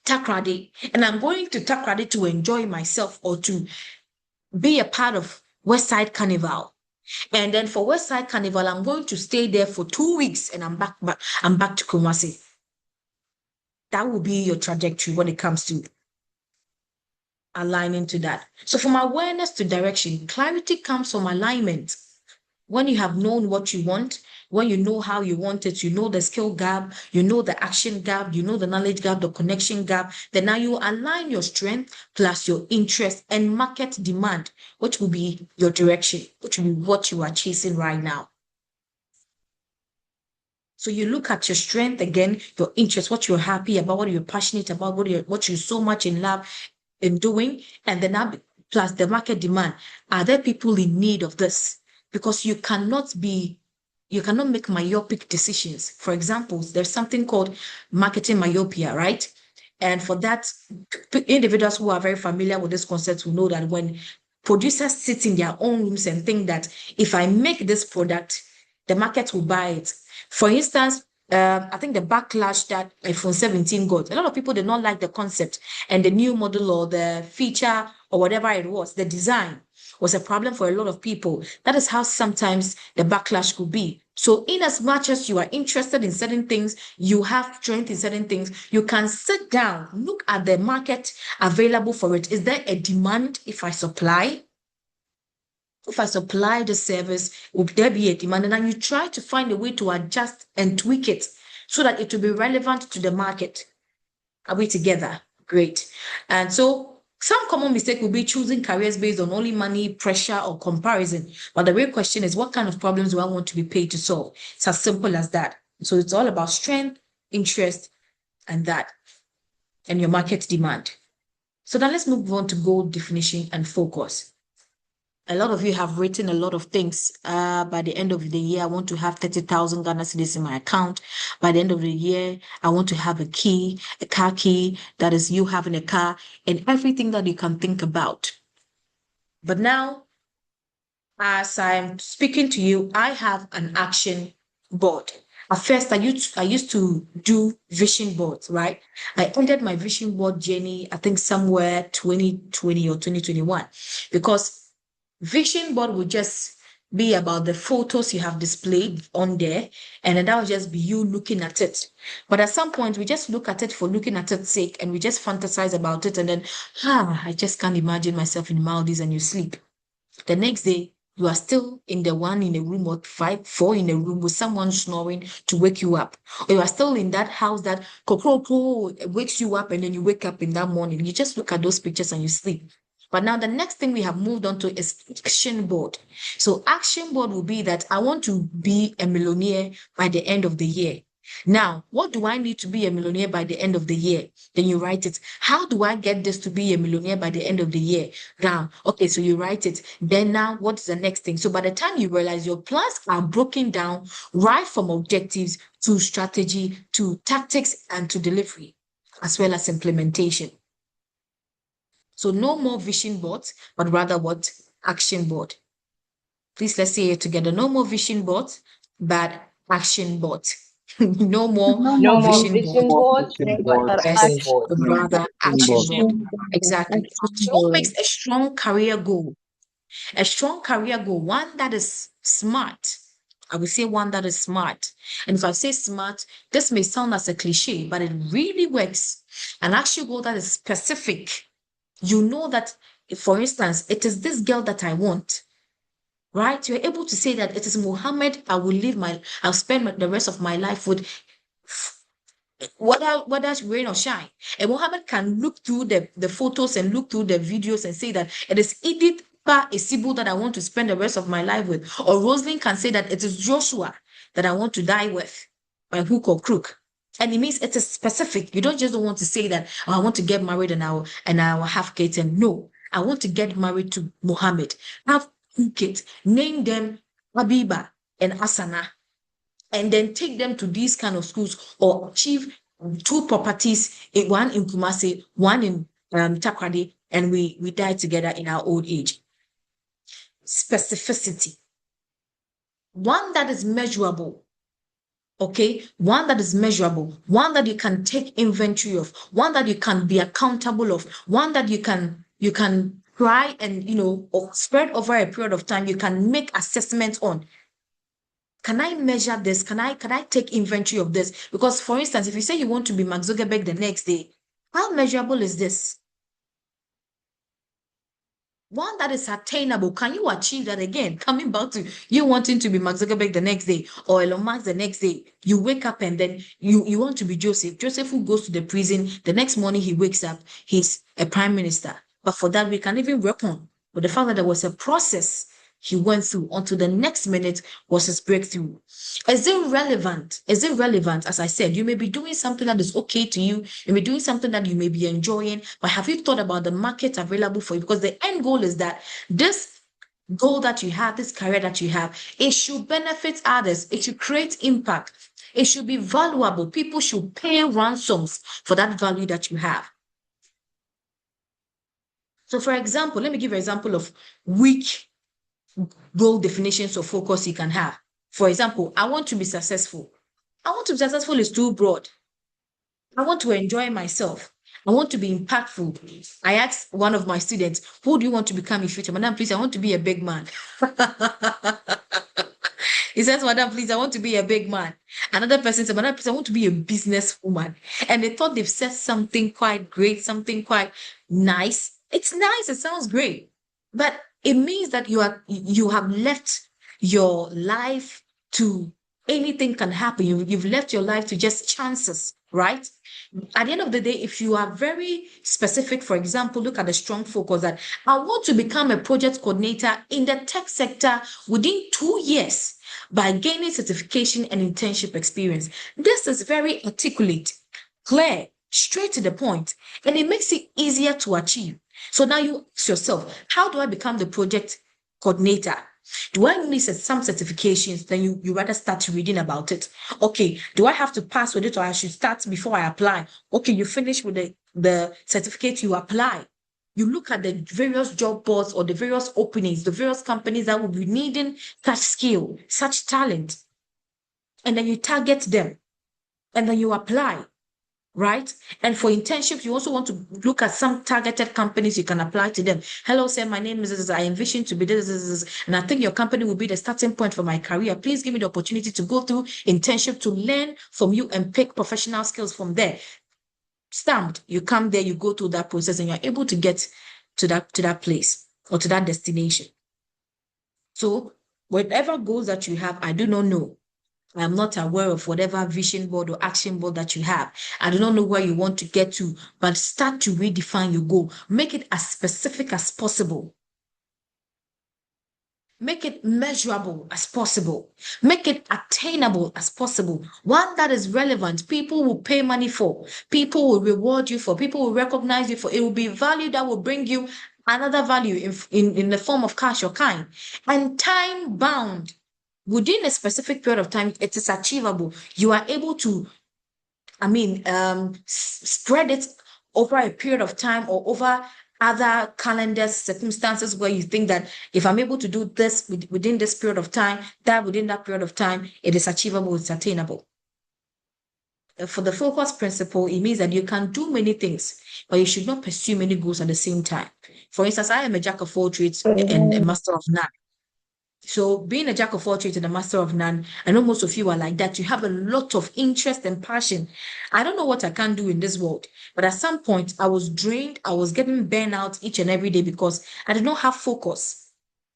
Takrade, and I'm going to Takrade to enjoy myself or to be a part of West Side Carnival. And then for Westside Carnival, I'm going to stay there for 2 weeks and I'm back to Kumasi. That will be your trajectory when it comes to aligning to that. So from awareness to direction, clarity comes from alignment. When you have known what you want, when you know how you want it, you know the skill gap, you know the action gap, you know the knowledge gap, the connection gap, then now you align your strength plus your interest and market demand, which will be your direction, which will be what you are chasing right now. So you look at your strength again, your interest, what you're happy about, what you're passionate about, what you're so much in love in doing, and then plus the market demand. Are there people in need of this? Because you cannot make myopic decisions. For example, there's something called marketing myopia, right? And for that, individuals who are very familiar with this concept will know that when producers sit in their own rooms and think that if I make this product, the market will buy it. For instance, I think the backlash that iPhone 17 got, a lot of people did not like the concept and the new model or the feature or whatever it was, the design was a problem for a lot of people. That is how sometimes the backlash could be. So in as much as you are interested in certain things, you have strength in certain things, you can sit down, look at the market available for it. Is there a demand if I supply? If I supply the service, will there be a demand? And then you try to find a way to adjust and tweak it so that it will be relevant to the market. Are we together? Great. And so some common mistake will be choosing careers based on only money, pressure, or comparison. But the real question is, what kind of problems do I want to be paid to solve? It's as simple as that. So it's all about strength, interest, and that, and your market demand. So now let's move on to goal definition and focus. A lot of you have written a lot of things. By the end of the year, I want to have 30,000 Ghana cedis in my account. By the end of the year, I want to have a car key, that is you having a car, and everything that you can think about. But now, as I'm speaking to you, I have an action board. At first, I used to do vision boards, right? I ended my vision board journey, I think somewhere 2020 or 2021, because vision board would just be about the photos you have displayed on there, and then that would just be you looking at it. But at some point, we just look at it for looking at its sake, and we just fantasize about it, and then, I just can't imagine myself in Maldives, and you sleep. The next day, you are still in the one in a room or four in a room with someone snoring to wake you up. Or you are still in that house that wakes you up and then you wake up in that morning. You just look at those pictures and you sleep. But now the next thing we have moved on to is action board. So action board will be that I want to be a millionaire by the end of the year. Now, what do I need to be a millionaire by the end of the year? Then you write it. How do I get this to be a millionaire by the end of the year? Now, okay, so you write it. Then now, what's the next thing? So by the time you realize your plans are broken down right from objectives to strategy to tactics and to delivery, as well as implementation. So no more vision boards, but rather what? Action board. Please, let's say it together. No more vision boards, but action boards. No more No more vision vision board. boards, Board, but Yes, action but boards. rather action board. Exactly. Action So what board. makes a strong career goal? A strong career goal, one that is smart. I would say one that is smart. And if I say smart, this may sound as a cliche, but it really works. An action goal that is specific. You know that, for instance, it is this girl that I want, right? You're able to say that it is Muhammad I'll spend the rest of my life with, whether rain or shine. And Mohammed can look through the photos and look through the videos and say that it is Edith Pa Isibu that I want to spend the rest of my life with. Or Rosalind can say that it is Joshua that I want to die with by hook or crook. And it means it is specific. You don't just want to say that, I want to get married and I will have kids. And no, I want to get married to Muhammad, have 2 kids, name them Habiba and Asana, and then take them to these kind of schools or achieve 2 properties, one in Kumasi, one in Takrady, and we die together in our old age. Specificity. One that is measurable. Okay, one that is measurable, one that you can take inventory of, one that you can be accountable of, one that you can try and, or spread over a period of time, you can make assessments on. Can I measure this? Can I take inventory of this? Because, for instance, if you say you want to be Mark Zuckerberg the next day, how measurable is this? One that is attainable. Can you achieve that again? Coming back to you wanting to be Mark Zuckerberg the next day or Elon Musk the next day. You wake up and then you want to be Joseph. Joseph who goes to the prison. The next morning he wakes up, he's a prime minister. But for that, we can even reckon with the fact that there was a process he went through until the next minute was his breakthrough. Is it relevant? Is it relevant? As I said, you may be doing something that is okay to you. You may be doing something that you may be enjoying, but have you thought about the market available for you? Because the end goal is that this goal that you have, this career that you have, it should benefit others. It should create impact. It should be valuable. People should pay ransoms for that value that you have. So, for example, let me give you an example of weak goal definitions of focus you can have. For example, I want to be successful. I want to be successful is too broad. I want to enjoy myself. I want to be impactful. I asked one of my students, who do you want to become in future? Madam, please, I want to be a big man. He says, Madam, please, I want to be a big man. Another person said, Madam, please, I want to be a businesswoman. And they thought they've said something quite great, something quite nice. It's nice. It sounds great. But it means that you have left your life to anything can happen. You've left your life to just chances, right? At the end of the day, if you are very specific, for example, look at the strong focus that I want to become a project coordinator in the tech sector within 2 years by gaining certification and internship experience. This is very articulate, clear, straight to the point, and it makes it easier to achieve. So now you ask yourself, how do I become the project coordinator? Do I need some certifications? Then you rather start reading about it. Okay, do I have to pass with it or I should start before I apply? Okay, you finish with the certificate, you apply. You look at the various job boards or the various openings, the various companies that will be needing such skill, such talent. And then you target them and then you apply. Right? And for internships, you also want to look at some targeted companies you can apply to them. Hello, sir, my name is this. I envision to be this, and I think your company will be the starting point for my career. Please give me the opportunity to go through internship to learn from you and pick professional skills from there. Stamped, you come there, you go through that process, and you're able to get to that place or to that destination. So whatever goals that you have, I do not know. I'm not aware of whatever vision board or action board that you have. I do not know where you want to get to, but start to redefine your goal. Make it as specific as possible. Make it measurable as possible. Make it attainable as possible. One that is relevant, people will pay money for. People will reward you for. People will recognize you for. It will be value that will bring you another value in the form of cash or kind. And time bound. Within a specific period of time, it is achievable. You are able to, spread it over a period of time or over other calendars, circumstances where you think that if I'm able to do this within this period of time, that within that period of time, it is achievable, it's attainable. For the focus principle, it means that you can do many things, but you should not pursue many goals at the same time. For instance, I am a jack of all trades and a master of none. So being a jack of all trades and a master of none, I know most of you are like that. You have a lot of interest and passion. I don't know what I can do in this world, but at some point I was drained. I was getting burnt out each and every day because I did not have focus.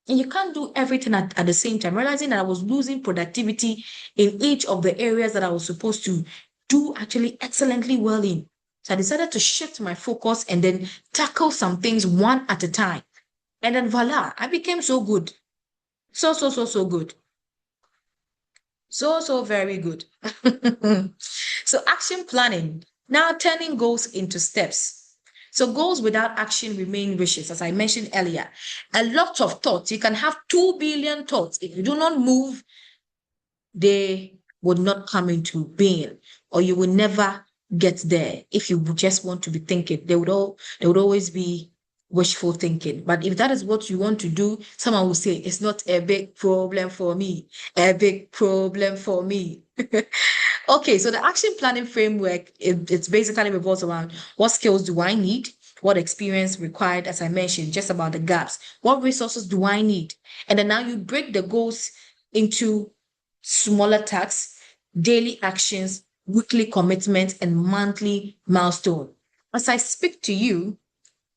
And you can't do everything at the same time, realizing that I was losing productivity in each of the areas that I was supposed to do actually excellently well in. So I decided to shift my focus and then tackle some things one at a time. And then voila, I became so good. So good. So very good. So action planning. Now turning goals into steps. So goals without action remain wishes, as I mentioned earlier. A lot of thoughts. You can have 2 billion thoughts. If you do not move, they would not come into being, or you will never get there. If you just want to be thinking, they would always be wishful thinking. But if that is what you want to do, someone will say, it's not a big problem for me. A big problem for me. Okay, so the action planning framework, it's basically revolves around what skills do I need? what experience required, as I mentioned, just about the gaps. What resources do I need? And then now you break the goals into smaller tasks, daily actions, weekly commitments, and monthly milestone. As I speak to you,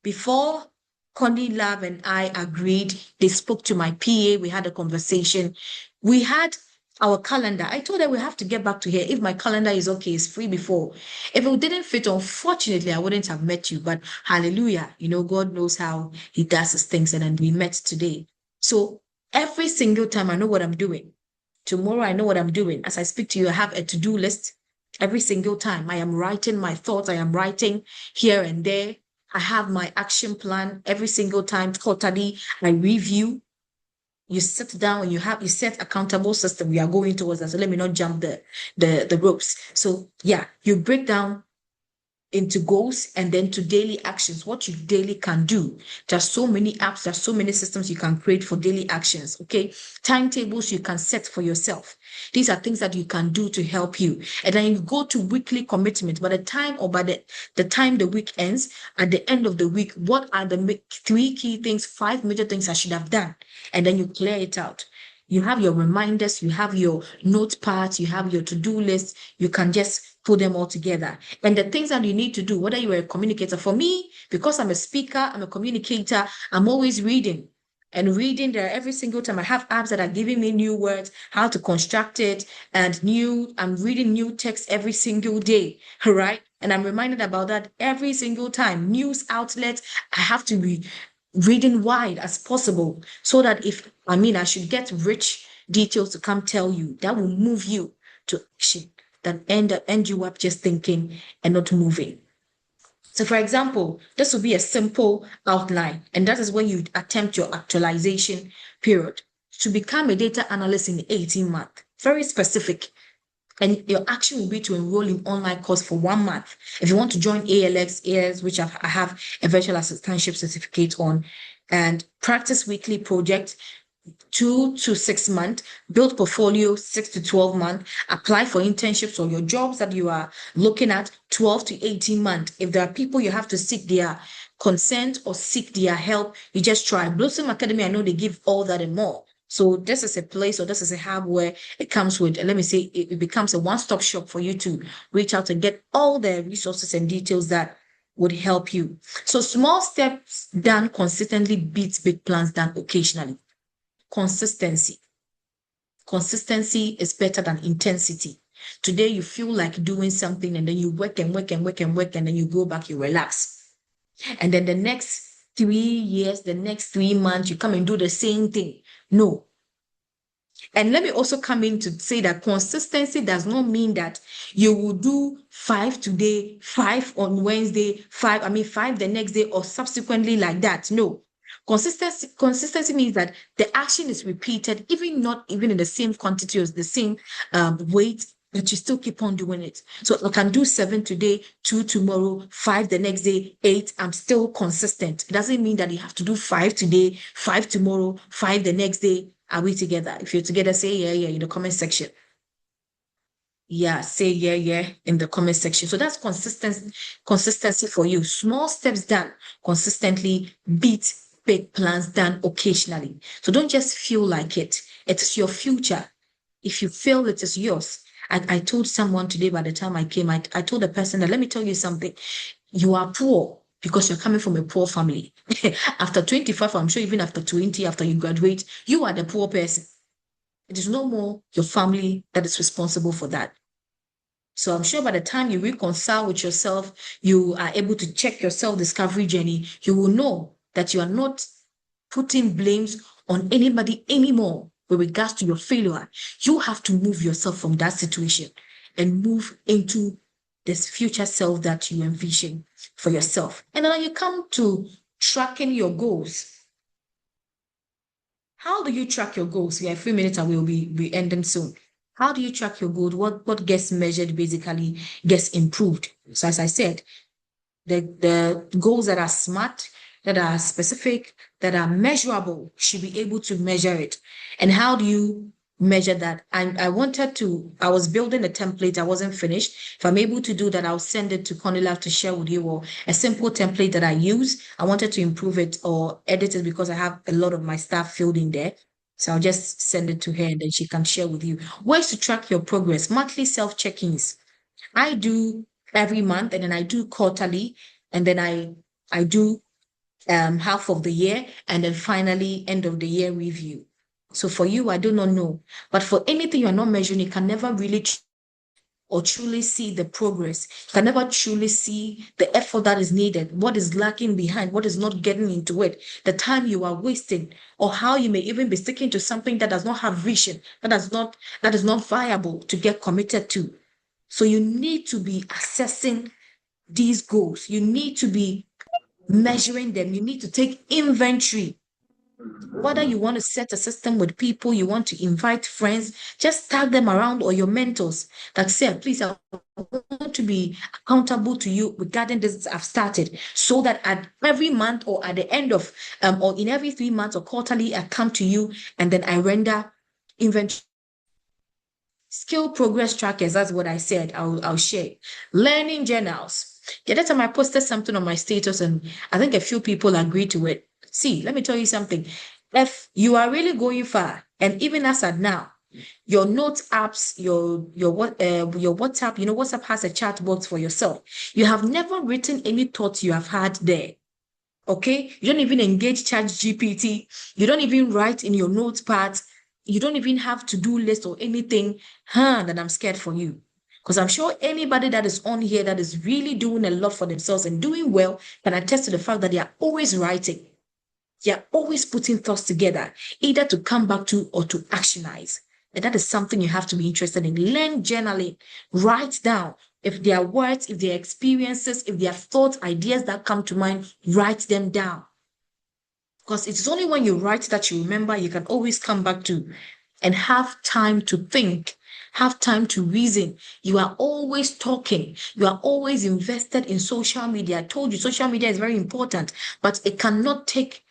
before Connie Love and I agreed, they spoke to my PA, we had a conversation. We had our calendar. I told her we have to get back to here. If my calendar is okay, it's free before. If it didn't fit, unfortunately, I wouldn't have met you. But hallelujah, God knows how he does his things. And then we met today. So every single time I know what I'm doing. Tomorrow I know what I'm doing. As I speak to you, I have a to-do list. Every single time I am writing my thoughts, I am writing here and there. I have my action plan every single time, quarterly. I review. You sit down and you set accountable system. We are going towards that. So let me not jump the ropes. So yeah, you break down into goals and then to daily actions, what you daily can do. There's so many apps, there's so many systems you can create for daily actions, okay? Timetables you can set for yourself. These are things that you can do to help you. And then you go to weekly commitment. By the time or by the time the week ends, at the end of the week, what are the 3 key things, 5 major things I should have done? And then you clear it out. You have your reminders, you have your notepads, you have your to-do list. You can just put them all together. And the things that you need to do, whether you are a communicator, for me, because I'm a speaker, I'm a communicator, I'm always reading. And reading there every single time. I have apps that are giving me new words, how to construct it, and I'm reading new text every single day, right? And I'm reminded about that every single time. News outlets, I have to be reading wide as possible so that I should get rich details to come tell you that will move you to action that end you up just thinking and not moving. So for example, this will be a simple outline, and that is when you attempt your actualization period to become a data analyst in 18 months. Very specific. And your action will be to enroll in online course for 1 month. If you want to join ALX, which I have a virtual assistantship certificate on, and practice weekly project, 2 to 6 months, build portfolio 6 to 12 months, apply for internships or your jobs that you are looking at 12 to 18 months. If there are people you have to seek their consent or seek their help, you just try. Blossom Academy, I know they give all that and more. So this is a place or this is a hub where it comes with, let me say, it becomes a one-stop shop for you to reach out and get all the resources and details that would help you. So small steps done consistently beats big plans done occasionally. Consistency. Consistency is better than intensity. Today you feel like doing something and then you work and work and work and work and then you go back, you relax. And then the next 3 years, the next 3 months, you come and do the same thing. No. And let me also come in to say that consistency does not mean that you will do 5 today, 5 on Wednesday, 5 the next day, or subsequently like that. No. Consistency means that the action is repeated, not even in the same quantity or the same weight, but you still keep on doing it. So I can do 7 today, 2 tomorrow, 5 the next day, 8. I'm still consistent. It doesn't mean that you have to do 5 today, 5 tomorrow, 5 the next day. Are we together? If you're together, say yeah in the comment section. Yeah, say yeah in the comment section. So that's consistency for you. Small steps done consistently beat big plans done occasionally. So don't just feel like it. It is your future. If you feel it is yours. I told someone today by the time I came, I told the person that, let me tell you something. You are poor because you're coming from a poor family. After 25, I'm sure even after 20, after you graduate, you are the poor person. It is no more your family that is responsible for that. So I'm sure by the time you reconcile with yourself, you are able to check your self-discovery journey, you will know that you are not putting blames on anybody anymore with regards to your failure. You have to move yourself from that situation and move into this future self that you envision for yourself. And then you come to tracking your goals. How do you track your goals? We are a few minutes and we'll be ending soon. How do you track your goals? What gets measured basically gets improved. So as I said, the goals that are smart, that are specific, that are measurable, should be able to measure it. And how do you measure that. And I was building a template. I wasn't finished. If I'm able to do that, I'll send it to Cornelia to share with you, or a simple template that I use. I wanted to improve it or edit it because I have a lot of my stuff filled in there. So I'll just send it to her and then she can share with you. Ways to track your progress, monthly self-check-ins. I do every month and then I do quarterly and then I do half of the year and then finally end of the year review. So for you, I do not know. But for anything you're not measuring, you can never really or truly see the progress. You can never truly see the effort that is needed, what is lacking behind, what is not getting into it, the time you are wasting, or how you may even be sticking to something that does not have vision, that is not viable to get committed to. So you need to be assessing these goals. You need to be measuring them. You need to take inventory. Whether you want to set a system with people, you want to invite friends, just tag them around, or your mentors that say, please, I want to be accountable to you regarding this I've started, so that at every month or at the end of or in every 3 months or quarterly, I come to you and then I render inventory. Skill progress trackers, that's what I said. I'll share. Learning journals. The other time I posted something on my status and I think a few people agreed to it. See, let me tell you something. If you are really going far, and even as at now, your notes apps, your WhatsApp, WhatsApp has a chat box for yourself. You have never written any thoughts you have had there. Okay, you don't even engage ChatGPT. You don't even write in your notepad. You don't even have to-do list or anything. Then I'm scared for you. Because I'm sure anybody that is on here that is really doing a lot for themselves and doing well can attest to the fact that they are always writing. They are always putting thoughts together, either to come back to or to actionize. And that is something you have to be interested in. Learn journaling. Write down. If there are words, if there are experiences, if there are thoughts, ideas that come to mind, write them down. Because it's only when you write that you remember, you can always come back to and have time to think, have time to reason. You are always talking. You are always invested in social media. I told you social media is very important, but it cannot take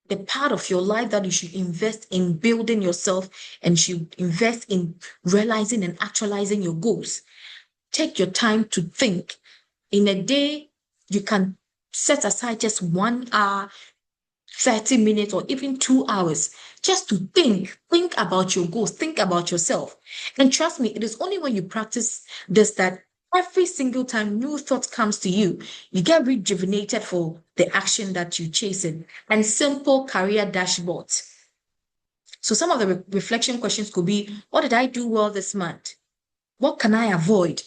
the part of your life that you should invest in building yourself and should invest in realizing and actualizing your goals. Take your time to think. In a day, you can set aside just 1 hour, 30 minutes, or even 2 hours just to think about your goals, think about yourself. And trust me, it is only when you practice this that every single time new thought comes to you, you get rejuvenated for the action that you're chasing. And simple career dashboards. So some of the reflection questions could be, what did I do well this month? What can I avoid?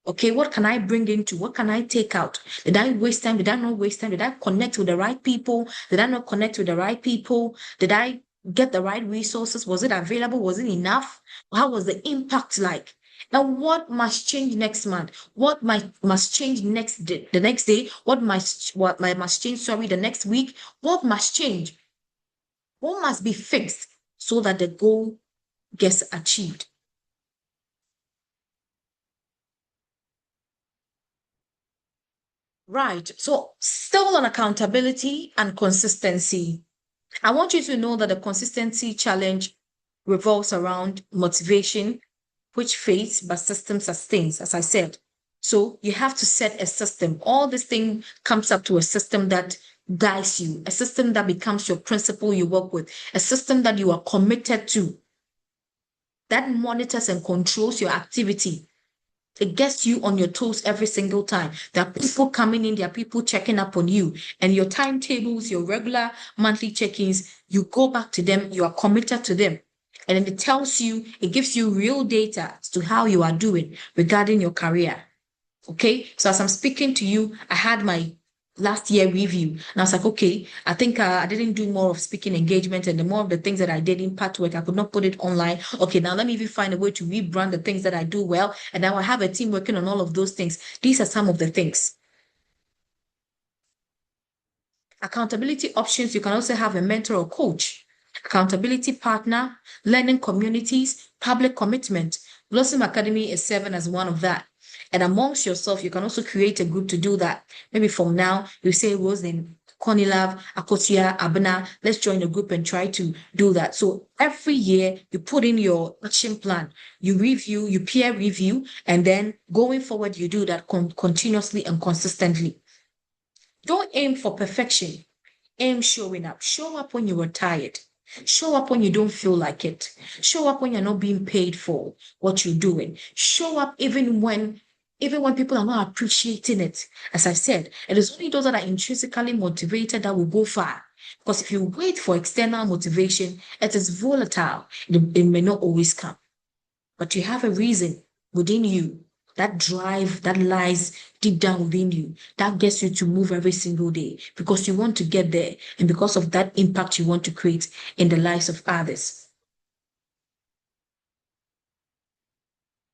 Okay, what can I bring into? What can I take out? Did I waste time? Did I not waste time? Did I connect with the right people? Did I not connect with the right people? Did I get the right resources? Was it available? Was it enough? How was the impact like? Now, what must change next month? What must change the next day? What must change, sorry, the next week? What must change? What must be fixed so that the goal gets achieved? Right. So still on accountability and consistency, I want you to know that the consistency challenge revolves around motivation, which fades, but system sustains, as I said. So you have to set a system. All this thing comes up to a system that guides you, a system that becomes your principle you work with, a system that you are committed to, that monitors and controls your activity. It gets you on your toes every single time. There are people coming in, there are people checking up on you, and your timetables, your regular monthly check-ins, you go back to them, you are committed to them. And then it tells you, it gives you real data as to how you are doing regarding your career. Okay. So as I'm speaking to you, I had my last year review. And I was like, okay, I think I didn't do more of speaking engagement, and the more of the things that I did in part work, I could not put it online. Okay, now let me even find a way to rebrand the things that I do well. And now I have a team working on all of those things. These are some of the things. Accountability options, you can also have a mentor or coach, accountability partner, learning communities, public commitment. Blossom Academy is serving as one of that. And amongst yourself, you can also create a group to do that. Maybe from now, you say, Rose, Conilav, Akosia, Abena, let's join a group and try to do that. So every year you put in your action plan, you review, you peer review, and then going forward, you do that continuously and consistently. Don't aim for perfection. Aim showing up. Show up when you are tired. Show up when you don't feel like it. Show up when you're not being paid for what you're doing. Show up even when people are not appreciating it. As I said, it is only those that are intrinsically motivated that will go far. Because if you wait for external motivation, it is volatile. It may not always come. But you have a reason within you, that drive that lies deep down within you, that gets you to move every single day because you want to get there and because of that impact you want to create in the lives of others.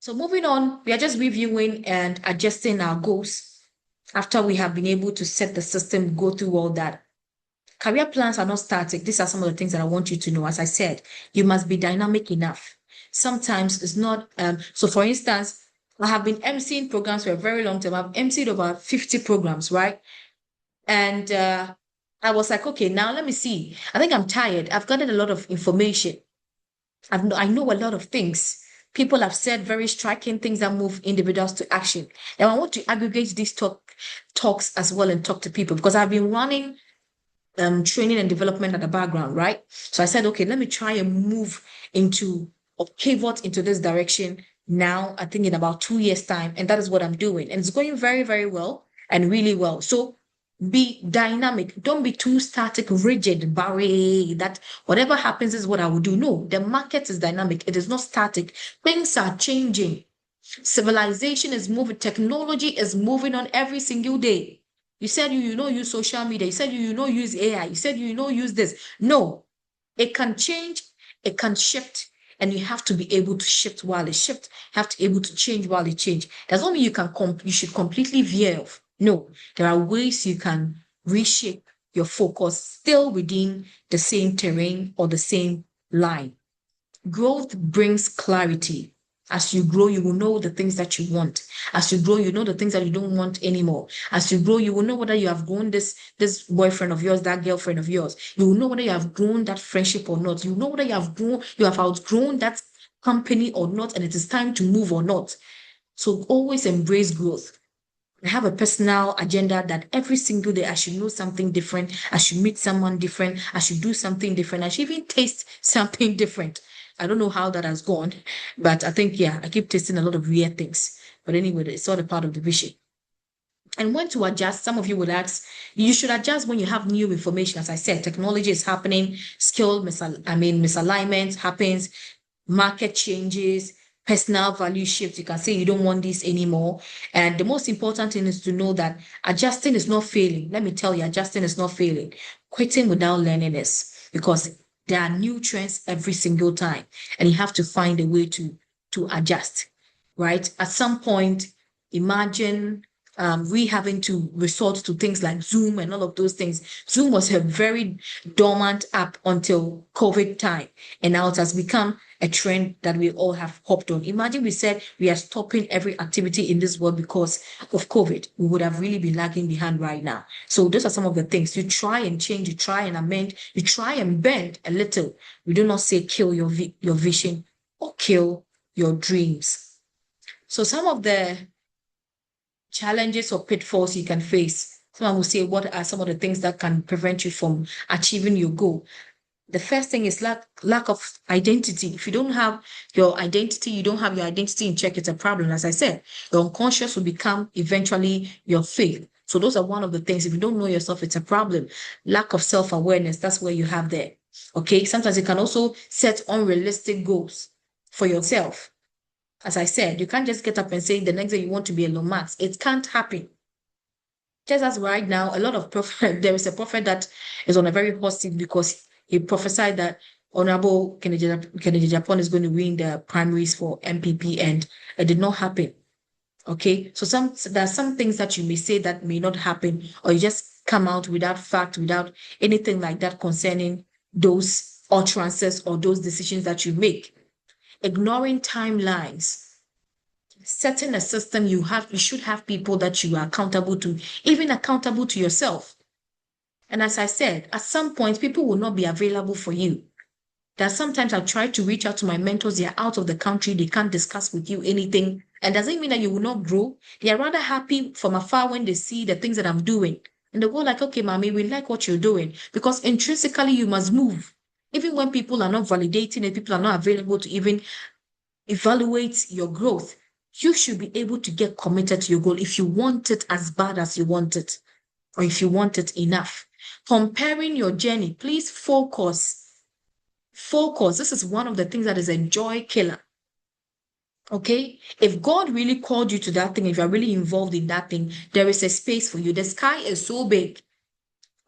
So moving on, we are just reviewing and adjusting our goals after we have been able to set the system, go through all that. Career plans are not static. These are some of the things that I want you to know. As I said, you must be dynamic enough. Sometimes it's not, so for instance, I have been emceeing programs for a very long time. I've emceed over 50 programs, right? And I was like, okay, now let me see. I think I'm tired. I've gotten a lot of information. I know a lot of things. People have said very striking things that move individuals to action. And I want to aggregate these talks as well and talk to people because I've been running training and development at the background, right? So I said, okay, let me try and move into or pivot into this direction now, I think in about 2 years' time. And that is what I'm doing. And it's going very, very well and really well. So be dynamic. Don't be too static, rigid, Barry, that whatever happens is what I will do. No, the market is dynamic. It is not static. Things are changing. Civilization is moving. Technology is moving on every single day. You said you don't use social media. You said you don't use AI. You said you don't use this. No, it can change, it can shift, and you have to be able to shift while it shifts. You have to be able to change while it change. Does not mean you should completely veer off. No, there are ways you can reshape your focus still within the same terrain or the same line. Growth brings clarity. As you grow, you will know the things that you want. As you grow, you know the things that you don't want anymore. As you grow, you will know whether you have grown this boyfriend of yours, that girlfriend of yours. You will know whether you have grown that friendship or not. You will know whether you have outgrown that company or not, and it is time to move or not. So always embrace growth. I have a personal agenda that every single day I should know something different. I should meet someone different. I should do something different. I should even taste something different. I don't know how that has gone, but I think, yeah, I keep tasting a lot of weird things. But anyway, it's all a part of the vision. And when to adjust, some of you would ask, you should adjust when you have new information. As I said, technology is happening, misalignment happens, market changes, personal value shifts. You can say you don't want this anymore. And the most important thing is to know that adjusting is not failing. Let me tell you, adjusting is not failing. Quitting without learning is because there are new trends every single time, and you have to find a way to adjust, right? At some point, imagine we having to resort to things like Zoom and all of those things. Zoom was a very dormant app until COVID time, and now it has become a trend that we all have hopped on. Imagine we said we are stopping every activity in this world because of COVID. We would have really been lagging behind right now. So those are some of the things. You try and change, you try and amend, you try and bend a little. We do not say kill your vision or kill your dreams. So some of the challenges or pitfalls you can face. Someone will say, what are some of the things that can prevent you from achieving your goal? The first thing is lack of identity. If you don't have your identity, you don't have your identity in check, it's a problem. As I said, your unconscious will become eventually your faith. So those are one of the things. If you don't know yourself, it's a problem. Lack of self-awareness, that's where you have there. Okay. Sometimes you can also set unrealistic goals for yourself. As I said, you can't just get up and say the next day you want to be Elon Musk. It can't happen. Just as right now, a lot of there is a prophet that is on a very hot seat because he prophesied that Honorable Kennedy Japan is going to win the primaries for MPP, and it did not happen. Okay, so there are some things that you may say that may not happen, or you just come out without fact, without anything like that concerning those utterances or those decisions that you make. Ignoring timelines. Setting a system, you should have people that you are accountable to, even accountable to yourself. And as I said, at some point, people will not be available for you. That sometimes I've tried to reach out to my mentors, they are out of the country, they can't discuss with you anything. And doesn't mean that you will not grow. They are rather happy from afar when they see the things that I'm doing. And they go like, okay, mommy, we like what you're doing. Because intrinsically you must move. Even when people are not validating it, people are not available to even evaluate your growth, you should be able to get committed to your goal if you want it as bad as you want it, or if you want it enough. Comparing your journey, please focus. Focus. This is one of the things that is a joy killer. Okay? If God really called you to that thing, if you're really involved in that thing, there is a space for you. The sky is so big.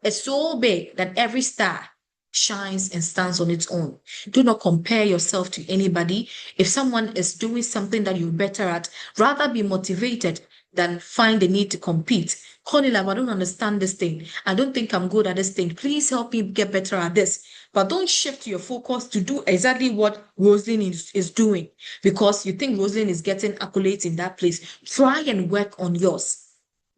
It's so big that every star shines and stands on its own. Do not compare yourself to anybody. If someone is doing something that you're better at, rather be motivated than find the need to compete. Cornelia, I don't understand this thing. I don't think I'm good at this thing. Please help me get better at this. But don't shift your focus to do exactly what Rosalind is doing because you think Rosalind is getting accolades in that place. Try and work on yours.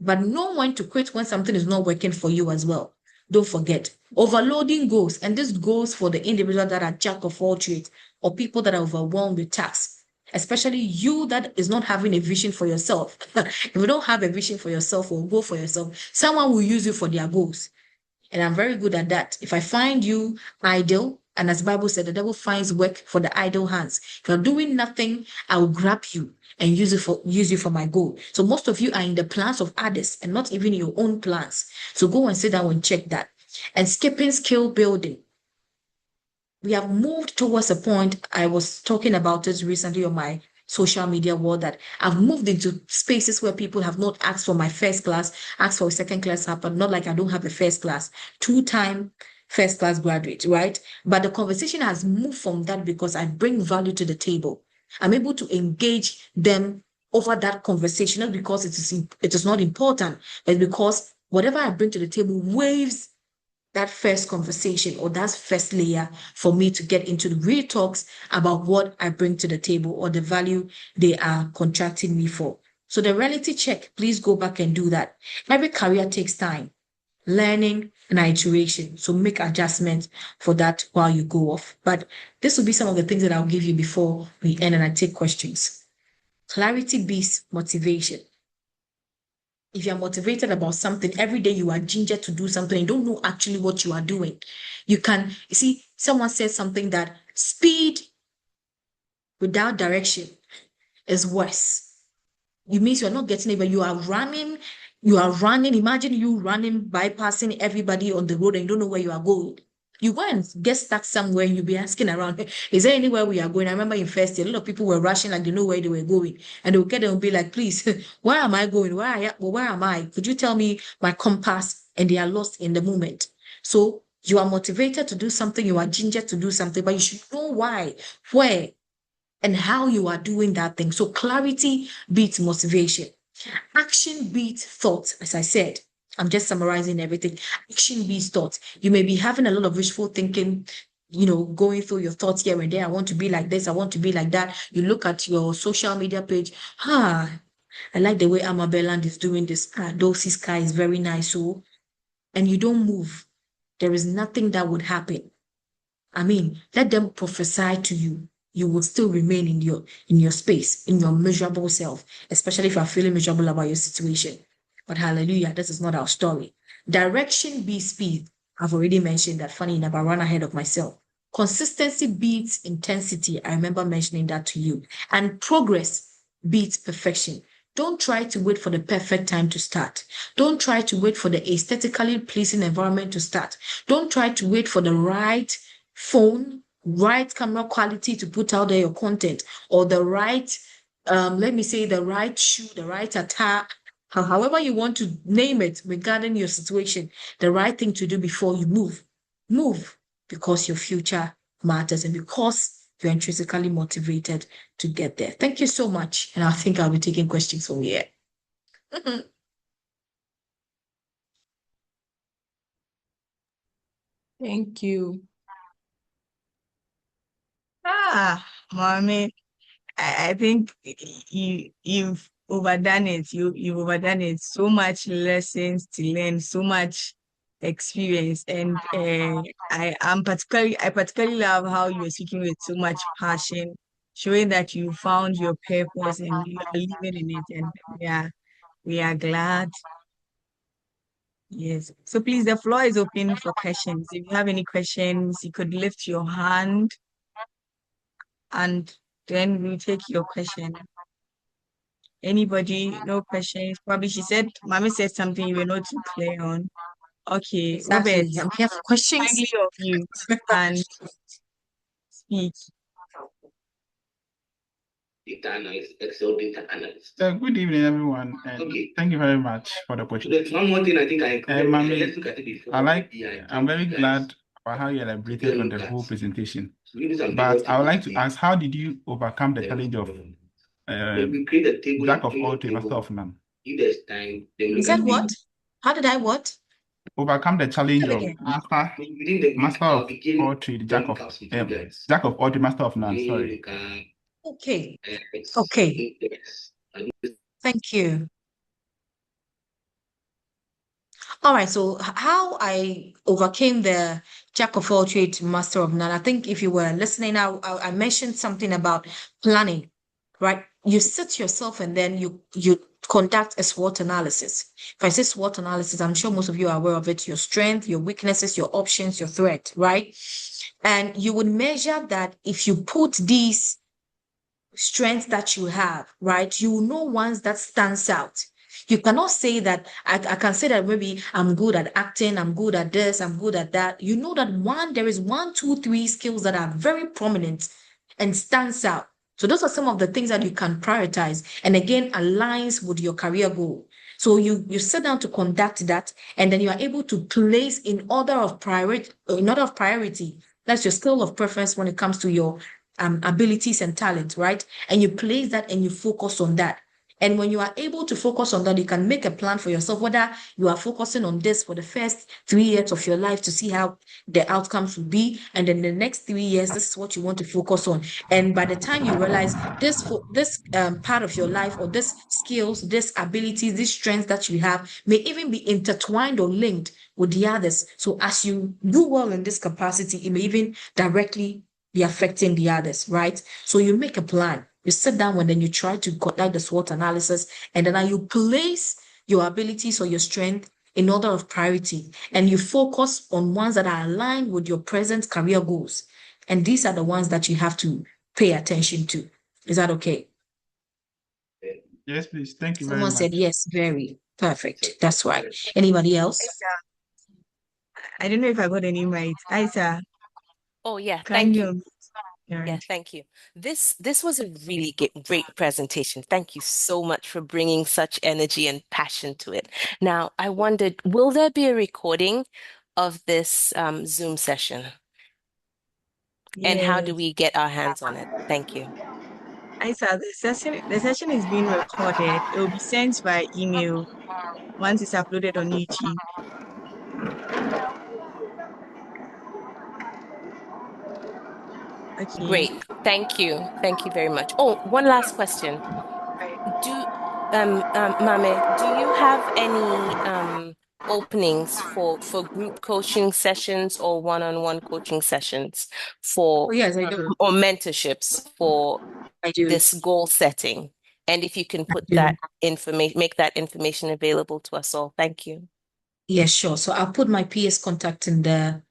But know when to quit when something is not working for you as well. Don't forget, overloading goals, and this goes for the individual that are jack of all trades or people that are overwhelmed with tasks, especially you that is not having a vision for yourself. If you don't have a vision for yourself or goal for yourself, someone will use you for their goals. And I'm very good at that. If I find you idle, and as the Bible said, the devil finds work for the idle hands. If you're doing nothing, I will grab you and use you for my goal. So most of you are in the plans of others and not even your own plans. So go and sit down and check that. And skipping skill building. We have moved towards a point. I was talking about it recently on my social media world that I've moved into spaces where people have not asked for my first class, asked for a second class, but not like I don't have a first class, two-time first class graduate, right? But the conversation has moved from that because I bring value to the table. I'm able to engage them over that conversation, not because it is not important, but because whatever I bring to the table waves that first conversation or that first layer for me to get into the real talks about what I bring to the table or the value they are contracting me for. So the reality check, please go back and do that. Every career takes time, learning and iteration. So make adjustments for that while you go off. But this will be some of the things that I'll give you before we end and I take questions. Clarity beats motivation. If you're motivated about something, every day you are ginger to do something, you don't know actually what you are doing. You see, someone said something that speed without direction is worse. It means you're not getting it, but you are running. Imagine you running, bypassing everybody on the road and you don't know where you are going. You go and get stuck somewhere and you'll be asking around, is there anywhere we are going? I remember in first year, a lot of people were rushing like they know where they were going. And they'll get there and be like, please, where am I going? Where am I? Could you tell me my compass? And they are lost in the moment. So you are motivated to do something, you are ginger to do something, but you should know why, where, and how you are doing that thing. So clarity beats motivation. Action beats thought, as I said. I'm just summarizing everything. Action beats thought. You may be having a lot of wishful thinking, going through your thoughts here and there. I want to be like this. I want to be like that. You look at your social media page. I like the way Amabeland is doing this. Dulcie Sky is very nice. So, and you don't move. There is nothing that would happen. I mean, let them prophesy to you. You will still remain in your space, in your miserable self, especially if you're feeling miserable about your situation. But hallelujah, this is not our story. Direction beats speed. I've already mentioned that. Funny enough, I run ahead of myself. Consistency beats intensity. I remember mentioning that to you. And progress beats perfection. Don't try to wait for the perfect time to start. Don't try to wait for the aesthetically pleasing environment to start. Don't try to wait for the right phone, right camera quality to put out there your content, or the right, let me say, the right shoe, the right attire, however you want to name it regarding your situation, the right thing to do before you move. Move because your future matters and because you're intrinsically motivated to get there. Thank you so much. And I think I'll be taking questions from here. Thank you. Mommy, I think you've overdone it. You've overdone it. So much lessons to learn, so much experience. And I particularly love how you are speaking with so much passion, showing that you found your purpose and you are living in it. And yeah, we are glad. Yes. So please, the floor is open for questions. If you have any questions, you could lift your hand and then we'll take your question. Anybody? No questions? Probably she said, Mommy said something you were not too clear on. Okay, Robert, Exactly. I'm here for questions. kindly unmute and speak. Data analyst, Excel data analyst. Good evening, everyone, and Okay. thank you very much for the So opportunity. there's one more thing I think I Mami, let's look at it before. I'm very glad about how you elaborated on the whole presentation. But I would like to ask, how did you overcome the challenge of we create a table, Jack of all trades, master of none? If there's time, then You said what? How did I what? Overcome the challenge of Again. master of all trades, Jack of all trades, master of none. Sorry. Okay. Okay. Thank you. All right, so how I overcame the jack of all trades, master of none. I think if you were listening, I mentioned something about planning, right? You sit yourself and then you conduct a SWOT analysis. If I say SWOT analysis, I'm sure most of you are aware of it, your strength, your weaknesses, your options, your threat, right? And you would measure that if you put these strengths that you have, right, you will know ones that stands out. You cannot say that I can say that maybe I'm good at acting, I'm good at this, I'm good at that. You know that there is 1, 2, 3 skills that are very prominent and stands out. So those are some of the things that you can prioritize and again aligns with your career goal. So you sit down to conduct that, and then you are able to place in order of priority. That's your scale of preference when it comes to your abilities and talent, right? And you place that and you focus on that. And when you are able to focus on that, you can make a plan for yourself, whether you are focusing on this for the first 3 years of your life to see how the outcomes will be. And then the next 3 years, this is what you want to focus on. And by the time you realize this part of your life or this skills, this abilities, these strengths that you have may even be intertwined or linked with the others. So as you do well in this capacity, it may even directly be affecting the others, right? So you make a plan. You sit down and then you try to conduct the SWOT analysis, and then you place your abilities or your strength in order of priority, and you focus on ones that are aligned with your present career goals. And these are the ones that you have to pay attention to. Is that okay? Yes, please. Thank you very Someone much. said yes, very perfect. That's right. Anybody else? I don't know if I got any right. Isa, Oh, yeah, thank kindly you. unmute. All Yeah, right. thank you. This was a really great presentation. Thank you so much for bringing such energy and passion to it. Now, I wondered, will there be a recording of this Zoom session? And how do Yes. we get our hands on it? Thank you. Isa, the session is being recorded. It will be sent by email once it's uploaded on YouTube. Okay. Great. Thank you. Thank you very much. Oh, one last question. Mame, do you have any openings for group coaching sessions or one-on-one coaching sessions Oh, yes, I do. or mentorships for I do. this goal setting? And if you can put do. that information, make that information available to us all. Thank you. Yes, sure. So I'll put my PS contact in the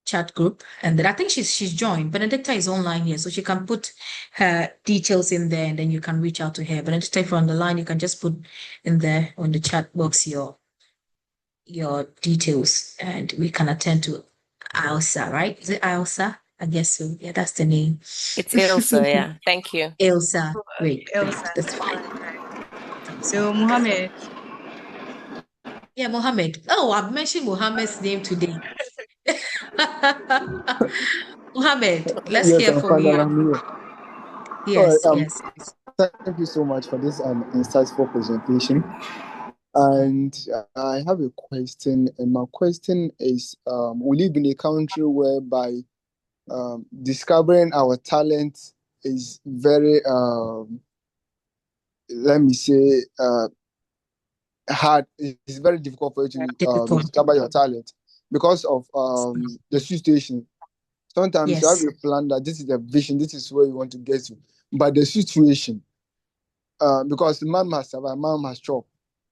chat group, and then I think she's joined. Benedicta is online here, so she can put her details in there, and then you can reach out to her. Benedicta, if you're on the line, you can just put in there on the chat box your details, and we can attend to Elsa, right? Is it Elsa? I guess so. Yeah, that's the name. It's Ilsa, yeah. Thank you. Elsa. Great. Elsa. That's fine. So, Mohammed. Yeah, Mohammed. Oh, I've mentioned Mohammed's name today. Mohammed, let's Yes, hear I'm from you. I'm here. Yes, All right, yes. thank you so much for this insightful presentation. And I have a question, and my question is: we live in a country whereby discovering our talent is very, let me say, hard. It's very difficult for you to Difficult. discover your talent. because of the situation. Sometimes you have Yes. a plan that this is the vision, this is where you want to get to, but the situation, because the man must survive, man must chop,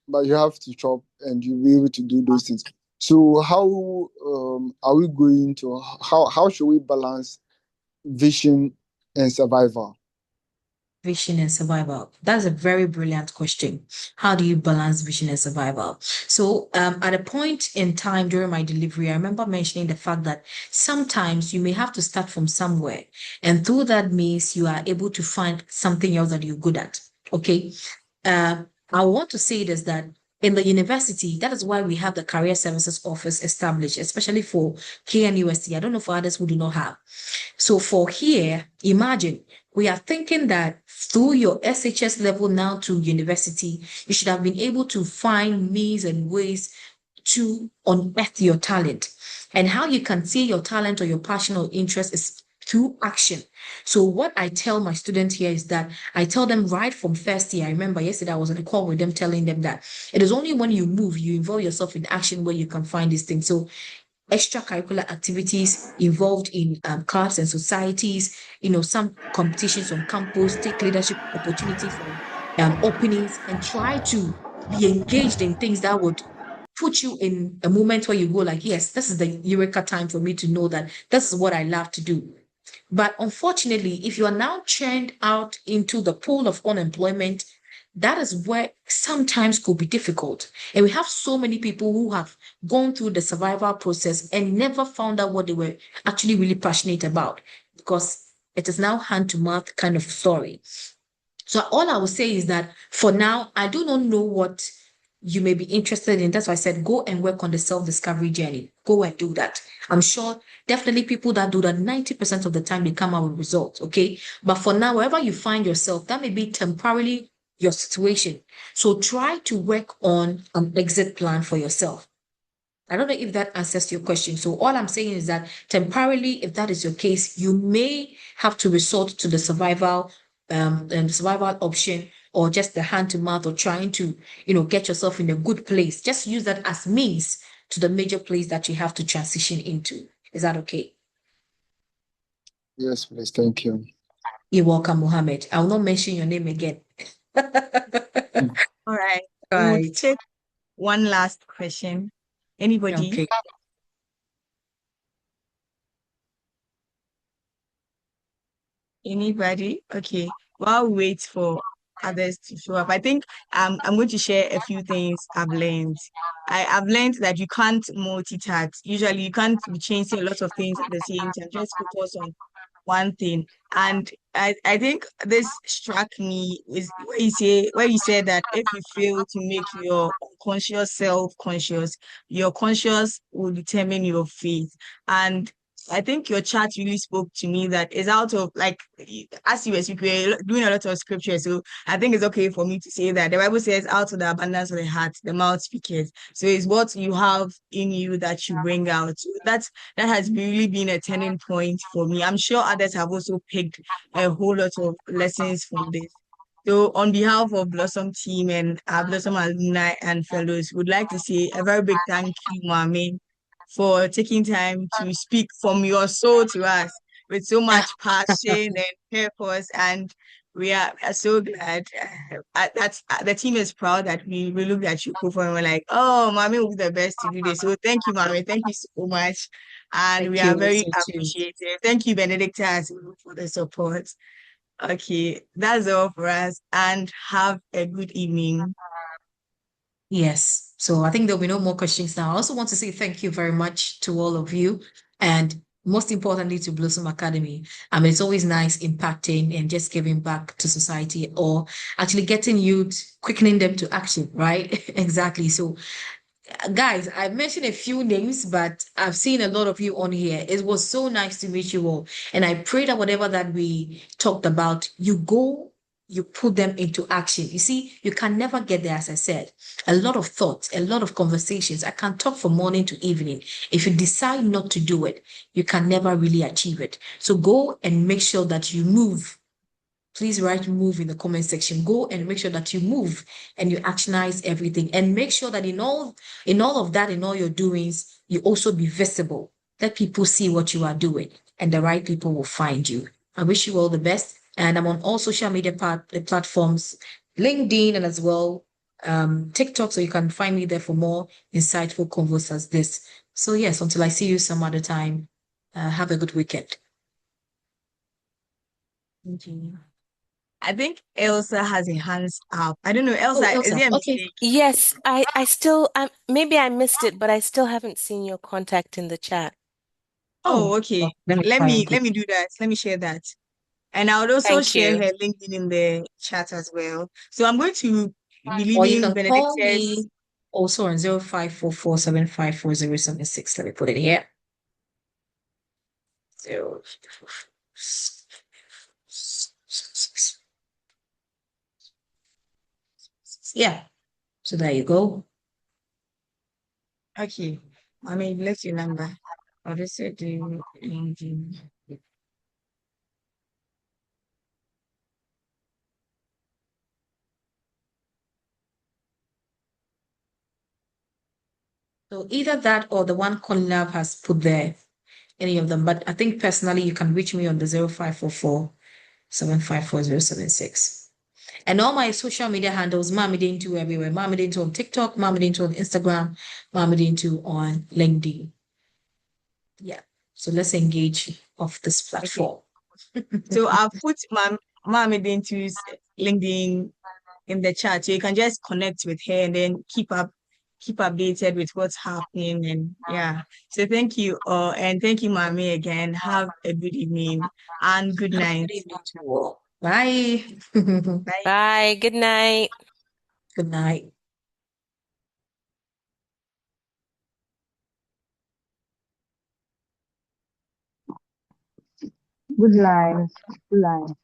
but you have to chop and you'll be able to do those things. So how are we going to, how should we balance vision and survival? Vision and survival. That's a very brilliant question. How do you balance vision and survival? So, at a point in time during my delivery, I remember mentioning the fact that sometimes you may have to start from somewhere, and through that means you are able to find something else that you're good at. Okay. I want to say this that in the university, that is why we have the Career Services Office established, especially for KNUST. I don't know for others who do not have. So for here, imagine we are thinking that through your SHS level now to university, you should have been able to find means and ways to unearth your talent. And how you can see your talent or your passion or interest is through action. So what I tell my students here is that I tell them right from first year. I remember yesterday I was on a call with them telling them that it is only when you move, you involve yourself in action where you can find these things. So extracurricular activities involved in clubs and societies, some competitions on campus, take leadership opportunities and openings, and try to be engaged in things that would put you in a moment where you go like, yes, this is the eureka time for me to know that this is what I love to do. But unfortunately, if you are now churned out into the pool of unemployment, that is where sometimes could be difficult. And we have so many people who have gone through the survival process and never found out what they were actually really passionate about, because it is now hand to mouth kind of story. So all I will say is that for now, I do not know what you may be interested in. That's why I said go and work on the self-discovery journey. Go and do that. I'm sure definitely people that do that 90% of the time they come out with results. Okay. But for now, wherever you find yourself, that may be temporarily your situation. So try to work on an exit plan for yourself. I don't know if that answers your question. So all I'm saying is that temporarily, if that is your case, you may have to resort to the survival option, or just the hand to mouth, or trying to, get yourself in a good place. Just use that as means to the major place that you have to transition into. Is that okay? Yes, please. Thank you. You're welcome, Mohammed. I will not mention your name again. All right. We would Right. take one last question. Anybody? Okay. Anybody? Okay. While we wait for others to show up, I think I'm going to share a few things I've learned. I've learned that you can't multitask. Usually you can't be chasing a lot of things at the same time. Just focus on one thing. And I think this struck me is where you said that if you fail to make your unconscious self conscious, your conscious will determine your faith. And I think your chat really spoke to me that is out of like as you were speaking, we were doing a lot of scripture. So I think it's okay for me to say that the Bible says, out of the abundance of the heart, the mouth speaks. So it's what you have in you that you bring out. So that has really been a turning point for me. I'm sure others have also picked a whole lot of lessons from this. So on behalf of Blossom team and our Blossom alumni and fellows, would like to say a very big thank you, Mami, for taking time to speak from your soul to us with so much passion and purpose. And we are so glad that the team is proud that we looked at you, Kofo, and we're like, oh, Mommy will be the best to do this. So thank you, Mommy. Thank you so much. And we Thank are you very also too. appreciative. Thank you, Benedicta, as well, for the support. Okay, that's all for us. And have a good evening. Yes. So I think there'll be no more questions now. I also want to say thank you very much to all of you, and most importantly to Blossom Academy. I mean, it's always nice impacting and just giving back to society, or actually getting youth, quickening them to action, right? Exactly. So guys, I've mentioned a few names, but I've seen a lot of you on here. It was so nice to meet you all. And I pray that whatever that we talked about, you go, you put them into action. You see, you can never get there, as I said. A lot of thoughts, a lot of conversations. I can talk from morning to evening. If you decide not to do it, you can never really achieve it. So go and make sure that you move please write move in the comment section. Go and make sure that you move and you actionize everything. And make sure that in all of that, in all your doings, you also be visible. Let people see what you are doing, and the right people will find you. I wish you all the best. And I'm on all social media platforms, LinkedIn, and as well TikTok, so you can find me there for more insightful convos as this. So yes, until I see you some other time, have a good weekend. Thank you. I think Elsa has a hands up. I don't know, Elsa, Oh, is Elsa. there a Okay. mistake? Yes, I still, maybe I missed it, but I still haven't seen your contact in the chat. Oh, Oh, okay. let me Let try me and let me do that. Let me share that. And I would also Thank share you. her LinkedIn in the chat as well. So I'm going to be Or you leaving can call Benedicta's. me also on 0544754076. Let me put it here. 0. Yeah. So there you go. Okay. I mean, bless your number. I'll just say to LinkedIn. So either that or the one Conlab has put there, any of them. But I think personally, you can reach me on the 0544754076. And all my social media handles, Mamidintu everywhere. Mamidintu on TikTok, Mamidintu on Instagram, Mamidintu on LinkedIn. Yeah. So let's engage off this platform. So I've put Mom Identity's LinkedIn in the chat. So you can just connect with her and then keep updated with what's happening. And yeah. So thank you. And thank you, Mommy, again. Have a good evening and good Have a night. good evening to all. Bye. Bye. Bye. Good night. Good night. Good night. Good night.